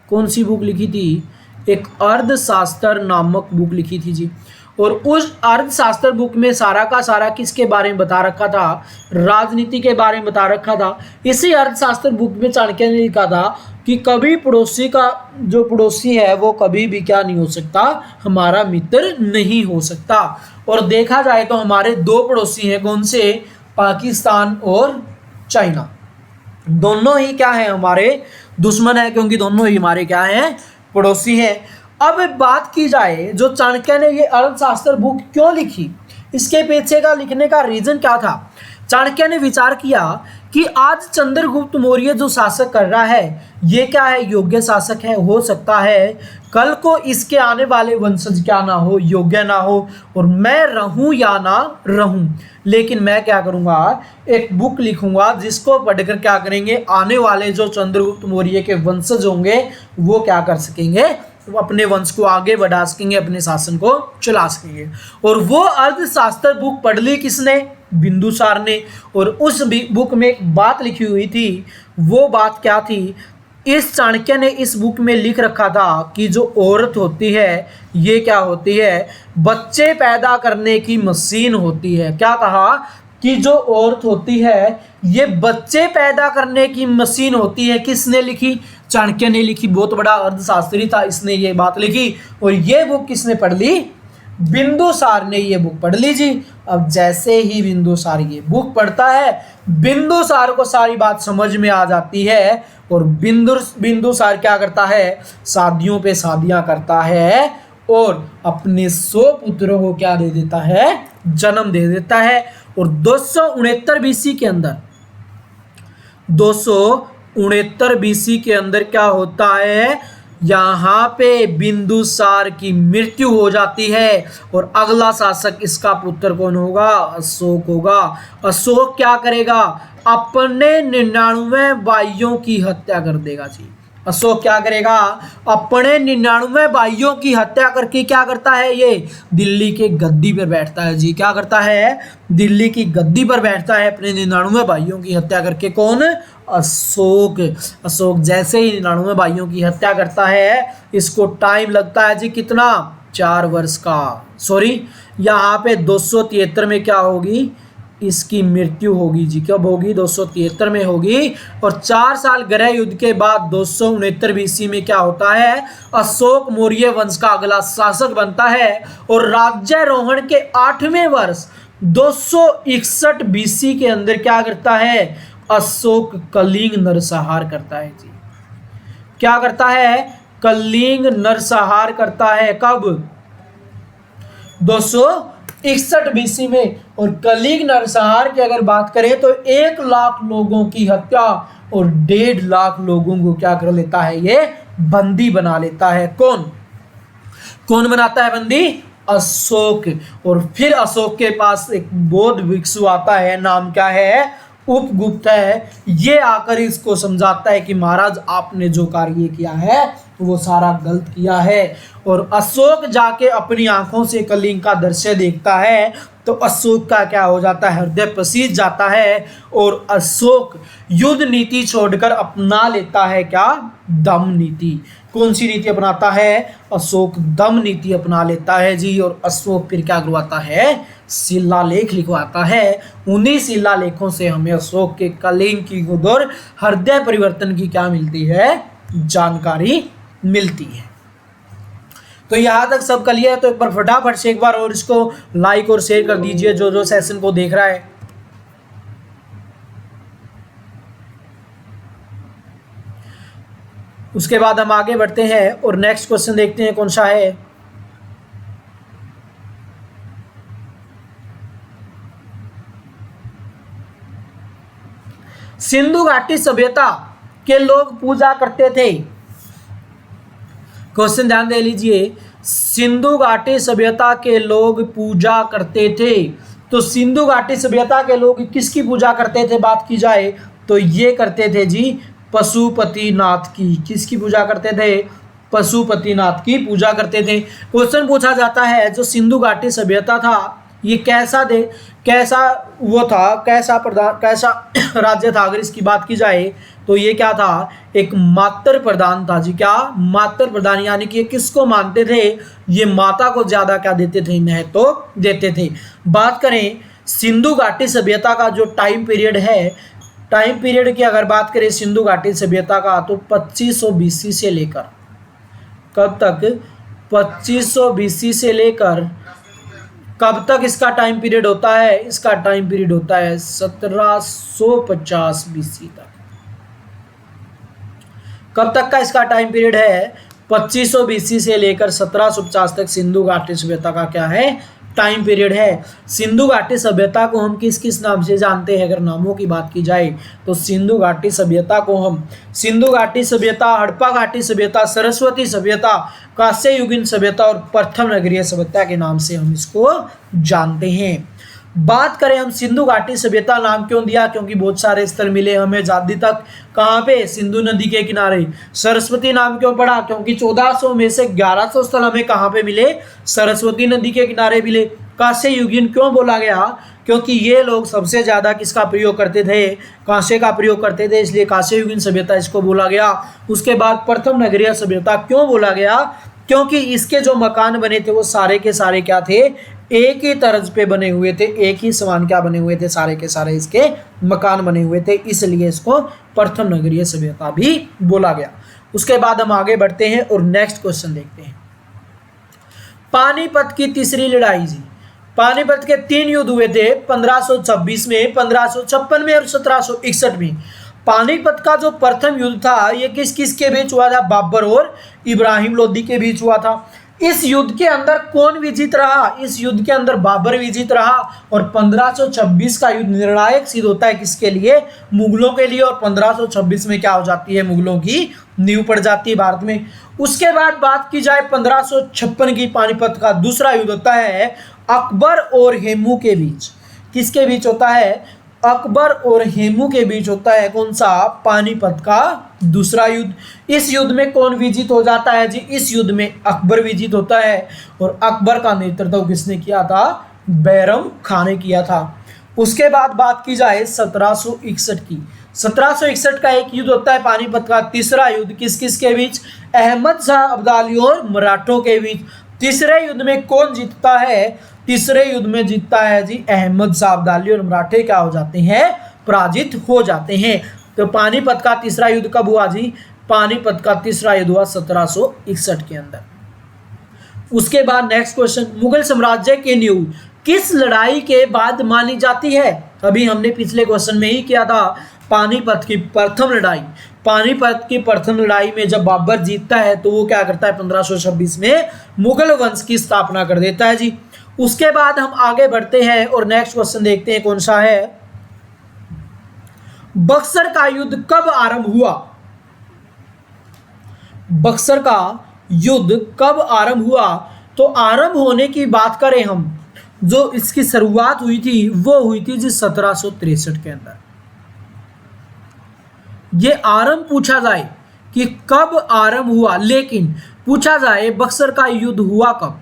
कौन सी बुक लिखी थी, एक अर्थशास्त्र नामक बुक लिखी थी जी। और उस अर्थशास्त्र बुक में सारा का सारा किसके बारे में बता रखा था, राजनीति के बारे में बता रखा था। इसी अर्थशास्त्र बुक में चाणक्य ने लिखा था कि कभी पड़ोसी का जो पड़ोसी है वो कभी भी क्या नहीं हो सकता, हमारा मित्र नहीं हो सकता। और देखा जाए तो हमारे दो पड़ोसी हैं, कौन से, पाकिस्तान और चाइना। दोनों ही क्या है, हमारे दुश्मन है, क्योंकि दोनों ही हमारे क्या हैं, पड़ोसी हैं। अब बात की जाए जो चाणक्य ने ये अर्थशास्त्र बुक क्यों लिखी, इसके पीछे का लिखने का रीजन क्या था। चाणक्य ने विचार किया कि आज चंद्रगुप्त मौर्य जो शासक कर रहा है, ये क्या है, योग्य शासक है। हो सकता है कल को इसके आने वाले वंशज क्या ना हो, योग्य ना हो, और मैं रहूं या ना रहूं, लेकिन मैं क्या करूंगा, एक बुक लिखूंगा जिसको पढ़कर क्या करेंगे, आने वाले जो चंद्रगुप्त मौर्य के वंशज होंगे वो क्या कर सकेंगे, वो अपने वंश को आगे बढ़ा सकेंगे, अपने शासन को चला सकेंगे। और वो अर्थशास्त्र बुक पढ़ ली किसने, बिंदुसार ने। और उस बुक में एक बात लिखी हुई थी, वो बात क्या थी, इस चाणक्य ने इस बुक में लिख रखा था कि जो औरत होती है ये क्या होती है, बच्चे पैदा करने की मशीन होती है। क्या कहा कि जो औरत होती है ये बच्चे पैदा करने की मशीन होती है। किसने लिखी, चाणक्य ने लिखी। बहुत बड़ा अर्थशास्त्री था, इसने ये बात लिखी। और ये बुक किसने पढ़ ली, बिंदुसार ने ये बुक पढ़ ली जी। अब जैसे ही बिंदुसार ये बुक पढ़ता है, बिंदुसार को सारी बात समझ में आ जाती है। और बिंदुसार क्या करता है, शादियों पे शादियां करता है और अपने 100 पुत्रों को क्या दे देता है, जन्म दे देता है। और 269 बीसी के अंदर, 269 बीसी के अंदर क्या होता है, यहाँ पे बिंदुसार की मृत्यु हो जाती है। और अगला शासक इसका पुत्र कौन होगा, अशोक होगा। अशोक क्या करेगा, अपने 99 भाइयों की हत्या कर देगा जी। अशोक क्या करेगा, अपने 99 भाइयों की हत्या करके क्या करता है, ये दिल्ली के गद्दी पर बैठता है जी। क्या करता है, दिल्ली की गद्दी पर बैठता है अपने 99 भाइयों की हत्या करके। कौन, अशोक। अशोक जैसे ही 99 भाइयों की हत्या करता है, इसको टाइम लगता है जी कितना, 4 वर्ष का। सॉरी, यहाँ पे 273 में क्या होगी, इसकी मृत्यु होगी जी। कब होगी, 273 में होगी। और 4 साल गृह युद्ध के बाद 269 बीसी में क्या होता है, अशोक मौर्य वंश का अगला शासक बनता है। और राज्यारोहण के 8वें वर्ष 261 बीसी के अंदर क्या करता है, अशोक कलिंग नरसंहार करता है जी। क्या करता है, कलिंग नरसंहार करता है। कब, 61 बीसी में। और कलिंग नरसंहार की अगर बात करें तो 1 लाख लोगों की हत्या और 1.5 लाख लोगों को क्या कर लेता है, ये बंदी बना लेता है। कौन कौन बनाता है बंदी? अशोक। और फिर अशोक के पास एक बौद्ध भिक्षु आता है, नाम क्या है? उपगुप्त है। ये आकर इसको समझाता है कि महाराज आपने जो कार्य किया है वो सारा गलत किया है। और अशोक जाके अपनी आंखों से कलिंग का दृश्य देखता है तो अशोक का क्या हो जाता है, हृदय पसीज जाता है। और अशोक युद्ध नीति छोड़कर अपना लेता है क्या? दम नीति। कौन सी नीति अपनाता है? अशोक दम नीति अपना लेता है जी। और अशोक फिर क्या करवाता है? शिलालेख लिखवाता है। उन्हीं शिलालेखों से हमें अशोक के कलिंग की युद्ध और हृदय परिवर्तन की क्या मिलती है? जानकारी मिलती है। तो यहाँ तक सब क्लियर है। तो एक बार फटाफट से एक बार और इसको लाइक और शेयर कर दीजिए जो जो सेशन को देख रहा है। उसके बाद हम आगे बढ़ते हैं और नेक्स्ट क्वेश्चन देखते हैं कौन सा है। सिंधु घाटी सभ्यता के लोग पूजा करते थे। क्वेश्चन ध्यान दे लीजिए। सिंधु घाटी सभ्यता के लोग पूजा करते थे। तो सिंधु घाटी सभ्यता के लोग किसकी पूजा करते थे बात की जाए तो ये करते थे जी पशुपतिनाथ की। किसकी पूजा करते थे? पशुपतिनाथ की पूजा करते थे। क्वेश्चन पूछा जाता है जो सिंधु घाटी सभ्यता था ये कैसा वो था, कैसा राज्य था? अगर इसकी बात की जाए तो ये क्या था? एक मातृ प्रधान था जी। क्या? मातृ प्रधान। यानी कि ये किसको मानते थे? ये माता को ज्यादा क्या देते थे? महत्व देते थे। बात करें सिंधु घाटी सभ्यता का जो टाइम पीरियड है, टाइम पीरियड की अगर बात करें सिंधु घाटी सभ्यता का तो 2500 बीसी से लेकर कब तक? 2500 बीसी से लेकर कब तक इसका टाइम पीरियड होता है? इसका टाइम पीरियड होता है 1750 बीसी तक। कब तक का इसका टाइम पीरियड है? 2500 बीसी से लेकर 1750 तक सिंधु घाटी सभ्यता का क्या है? टाइम पीरियड है। सिंधु घाटी सभ्यता को हम किस किस नाम से जानते हैं? अगर नामों की बात की जाए तो सिंधु घाटी सभ्यता को हम सिंधु घाटी सभ्यता, हड़प्पा घाटी सभ्यता, सरस्वती सभ्यता, कांस्य युगीन सभ्यता और प्रथम नगरीय सभ्यता के नाम से हम इसको जानते हैं। बात करें हम सिंधु घाटी सभ्यता नाम क्यों दिया? क्योंकि बहुत सारे स्थल मिले हमें आजादी तक। कहाँ पे? सिंधु नदी के किनारे। सरस्वती नाम क्यों पड़ा? क्योंकि 1400 में से 1100 स्थल हमें कहाँ पे मिले? सरस्वती नदी के किनारे मिले। कांस्य युगीन क्यों बोला गया? क्योंकि ये लोग सबसे ज्यादा किसका प्रयोग करते थे? कांसे का प्रयोग करते थे, इसलिए कांस्य युगीन सभ्यता इसको बोला गया। उसके बाद प्रथम नगरीय सभ्यता क्यों बोला गया? क्योंकि इसके जो मकान बने थे वो सारे के सारे क्या थे? एक ही तर्ज पे बने हुए थे, एक ही समान क्या बने हुए थे? सारे के सारे इसके मकान बने हुए थे, इसलिए इसको प्रथम नगरीय सभ्यता भी बोला गया। उसके बाद हम आगे बढ़ते हैं और नेक्स्ट क्वेश्चन देखते हैं। पानीपत की तीसरी लड़ाई जी। पानीपत के 3 युद्ध हुए थे 1526 में, 1556 में और 1761 में। पानीपत का जो प्रथम युद्ध था ये किस किस के बीच हुआ था? बाबर और इब्राहिम लोदी के बीच हुआ था। इस युद्ध के अंदर कौन विजित रहा? इस युद्ध के अंदर बाबर विजित रहा। और 1526 का युद्ध निर्णायक सिद्ध होता है किसके लिए? मुगलों के लिए। और 1526 में क्या हो जाती है? मुगलों की नींव पड़ जाती है भारत में। उसके बाद बात की जाए 1556 की, पानीपत का दूसरा युद्ध होता है अकबर और हेमू के बीच। किसके बीच होता है? अकबर और हेमू के बीच होता है कौन सा? पानीपत का दूसरा युद्ध। इस युद्ध में कौन विजित हो जाता है जी? इस युद्ध में अकबर विजित होता है। और अकबर का नेतृत्व किसने किया था? बैरम खान ने किया था। उसके बाद बात की जाए 1761 की। 1761 का एक युद्ध होता है पानीपत का तीसरा युद्ध। किस किस के बीच? अहमद शाह अब्दाली और मराठों के बीच। तीसरे युद्ध में कौन जीतता है? तीसरे युद्ध में जीतता है जी अहमद शाह अब्दाली और मराठे क्या हो जाते हैं? पराजित हो जाते हैं। तो पानीपत का तीसरा युद्ध कब हुआ जी? पानीपत का तीसरा युद्ध हुआ 1761 के अंदर। उसके बाद नेक्स्ट क्वेश्चन, मुगल साम्राज्य की नींव किस लड़ाई के बाद मानी जाती है? अभी हमने पिछले क्वेश्चन में ही किया था, पानीपत की प्रथम लड़ाई। पानीपत की प्रथम लड़ाई में जब बाबर जीतता है तो वो क्या करता है? 1526 में मुगल वंश की स्थापना कर देता है जी। उसके बाद हम आगे बढ़ते हैं और नेक्स्ट क्वेश्चन देखते हैं कौन सा है। बक्सर का युद्ध कब आरंभ हुआ? बक्सर का युद्ध कब आरंभ हुआ? तो आरंभ होने की बात करें हम, जो इसकी शुरुआत हुई थी वो हुई थी जी 1763 के अंदर। ये आरंभ पूछा जाए कि कब आरंभ हुआ, लेकिन पूछा जाए बक्सर का युद्ध हुआ कब,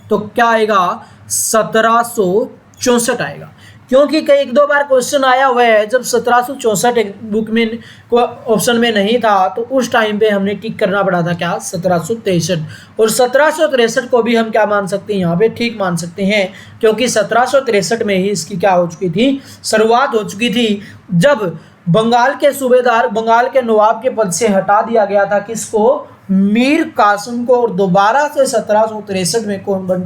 तो क्या आएगा? 1764 आएगा। क्योंकि कई एक दो बार क्वेश्चन आया हुआ है, जब 1764 बुक में ऑप्शन में नहीं था तो उस टाइम पे हमने टिक करना पड़ा था क्या? 1763। और 1763 को भी हम क्या मान सकते हैं? यहाँ पे ठीक मान सकते हैं, क्योंकि 1763 में ही इसकी क्या हो चुकी थी? शुरुआत हो चुकी थी, जब बंगाल के सूबेदार, बंगाल के नवाब के पद से हटा दिया गया था किसको? मीर कासिम को। और दोबारा से 1763 में कौन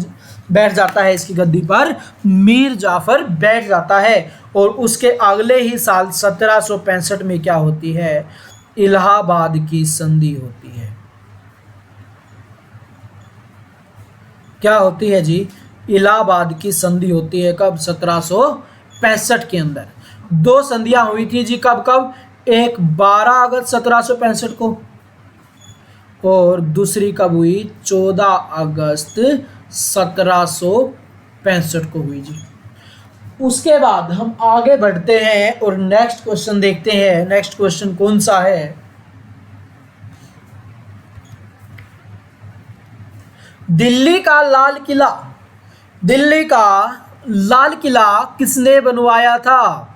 बैठ जाता है इसकी गद्दी पर? मीर जाफर बैठ जाता है। और उसके अगले ही साल 1765 में क्या होती है? इलाहाबाद की संधि होती है। क्या होती है जी? इलाहाबाद की संधि होती है। कब? 1765 के अंदर। दो संधियां हुई थी जी। कब कब? एक 12 अगस्त 1765 को, और दूसरी कब हुई? 14 अगस्त 1765 को हुई जी। उसके बाद हम आगे बढ़ते हैं और नेक्स्ट क्वेश्चन देखते हैं। नेक्स्ट क्वेश्चन कौन सा है? दिल्ली का लाल किला, दिल्ली का लाल किला किसने बनवाया था?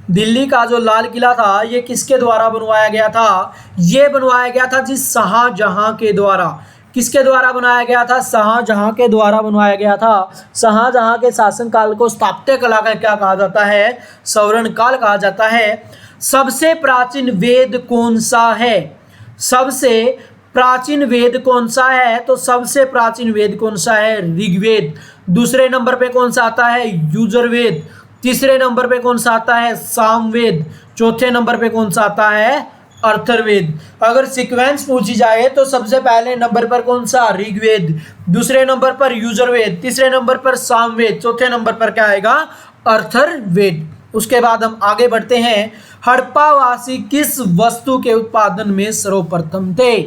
दिल्ली का जो लाल किला था ये किसके द्वारा बनवाया गया था? ये बनवाया गया था जी शाहजहां के द्वारा। किसके द्वारा बनाया गया था? शाहजहां के द्वारा बनवाया गया था। शाहजहां के शासनकाल को स्थापत्य कला का क्या कहा जाता है? स्वर्ण काल कहा जाता है। सबसे प्राचीन वेद कौन सा है? सबसे प्राचीन वेद कौन सा है? तो सबसे प्राचीन वेद कौन सा है? ऋग्वेद। दूसरे नंबर पे कौन सा आता है? यजुर्वेद। तीसरे नंबर पे कौन सा आता है? सामवेद। चौथे नंबर पे कौन सा आता है? अथर्ववेद। अगर सीक्वेंस पूछी जाए तो सबसे पहले नंबर पर कौन सा? ऋग्वेद। दूसरे नंबर पर यजुर्वेद। तीसरे नंबर पर सामवेद। चौथे नंबर पर क्या आएगा? अथर्ववेद। उसके बाद हम आगे बढ़ते हैं। हड़प्पावासी किस वस्तु के उत्पादन में सर्वप्रथम थे?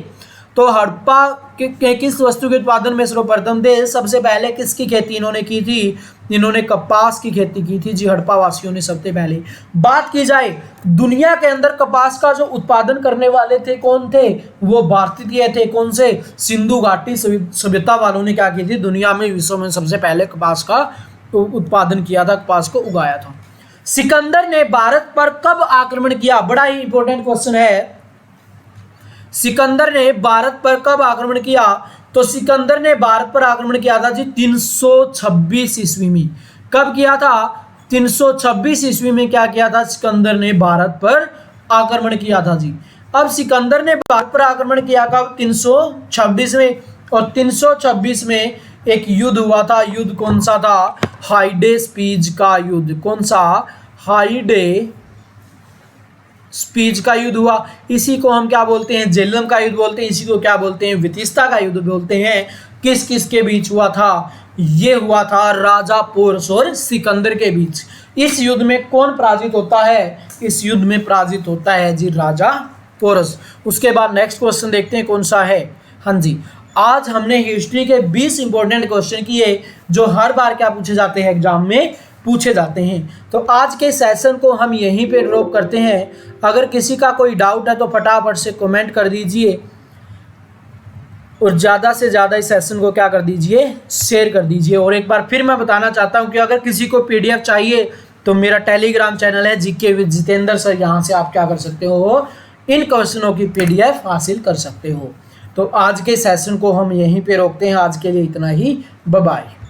तो हड़प्पा के किस वस्तु के उत्पादन में सर्वप्रथम थे? सबसे पहले किसकी खेती इन्होंने की थी? इन्होंने कपास की खेती की थी जी, हड़प्पा वासियों ने सबसे पहले। बात की जाए दुनिया के अंदर कपास का जो उत्पादन करने वाले थे कौन थे? वो भारतीय थे। कौन से? सिंधु घाटी सभ्यता वालों ने क्या की थी? दुनिया में, विश्व में सबसे पहले कपास का उत्पादन किया था, कपास को उगाया था। सिकंदर ने भारत पर कब आक्रमण किया? बड़ा ही इंपॉर्टेंट क्वेश्चन है। सिकंदर ने भारत पर कब आक्रमण किया? तो सिकंदर ने भारत पर आक्रमण किया था जी 326 ईस्वी में। कब किया था? 326 ईस्वी में क्या किया था? सिकंदर ने भारत पर आक्रमण किया था जी। अब सिकंदर ने भारत पर आक्रमण किया कब? 326 में। और 326 में एक युद्ध हुआ था। युद्ध कौन सा था? हाइडेस्पीज का युद्ध। कौन सा? हाइडेस्पीज का युद्ध हुआ। इसी को हम क्या बोलते हैं? झेलम का युद्ध बोलते हैं। इसी को क्या बोलते हैं? वितिस्ता का युद्ध बोलते हैं। किस किस के बीच हुआ था? ये हुआ था राजा पोरस और सिकंदर के बीच। इस युद्ध में कौन पराजित होता है? इस युद्ध में पराजित होता है जी राजा पोरस। उसके बाद नेक्स्ट क्वेश्चन देखते हैं कौन सा है। हाँ जी, आज हमने हिस्ट्री के 20 इंपॉर्टेंट क्वेश्चन किए जो हर बार क्या पूछे जाते हैं? एग्जाम में पूछे जाते हैं। तो आज के सेशन को हम यहीं पे ड्रॉप करते हैं। अगर किसी का कोई डाउट है तो फटाफट से कमेंट कर दीजिए और ज़्यादा से ज़्यादा इस सेशन को क्या कर दीजिए? शेयर कर दीजिए। और एक बार फिर मैं बताना चाहता हूं कि अगर किसी को पीडीएफ चाहिए तो मेरा टेलीग्राम चैनल है जीके विद जितेंद्र सर, यहाँ से आप क्या कर सकते हो? इन क्वेश्चनों की पीडीएफ हासिल कर सकते हो। तो आज के सेशन को हम यहीं पे रोकते हैं। आज के लिए इतना ही। Bye bye.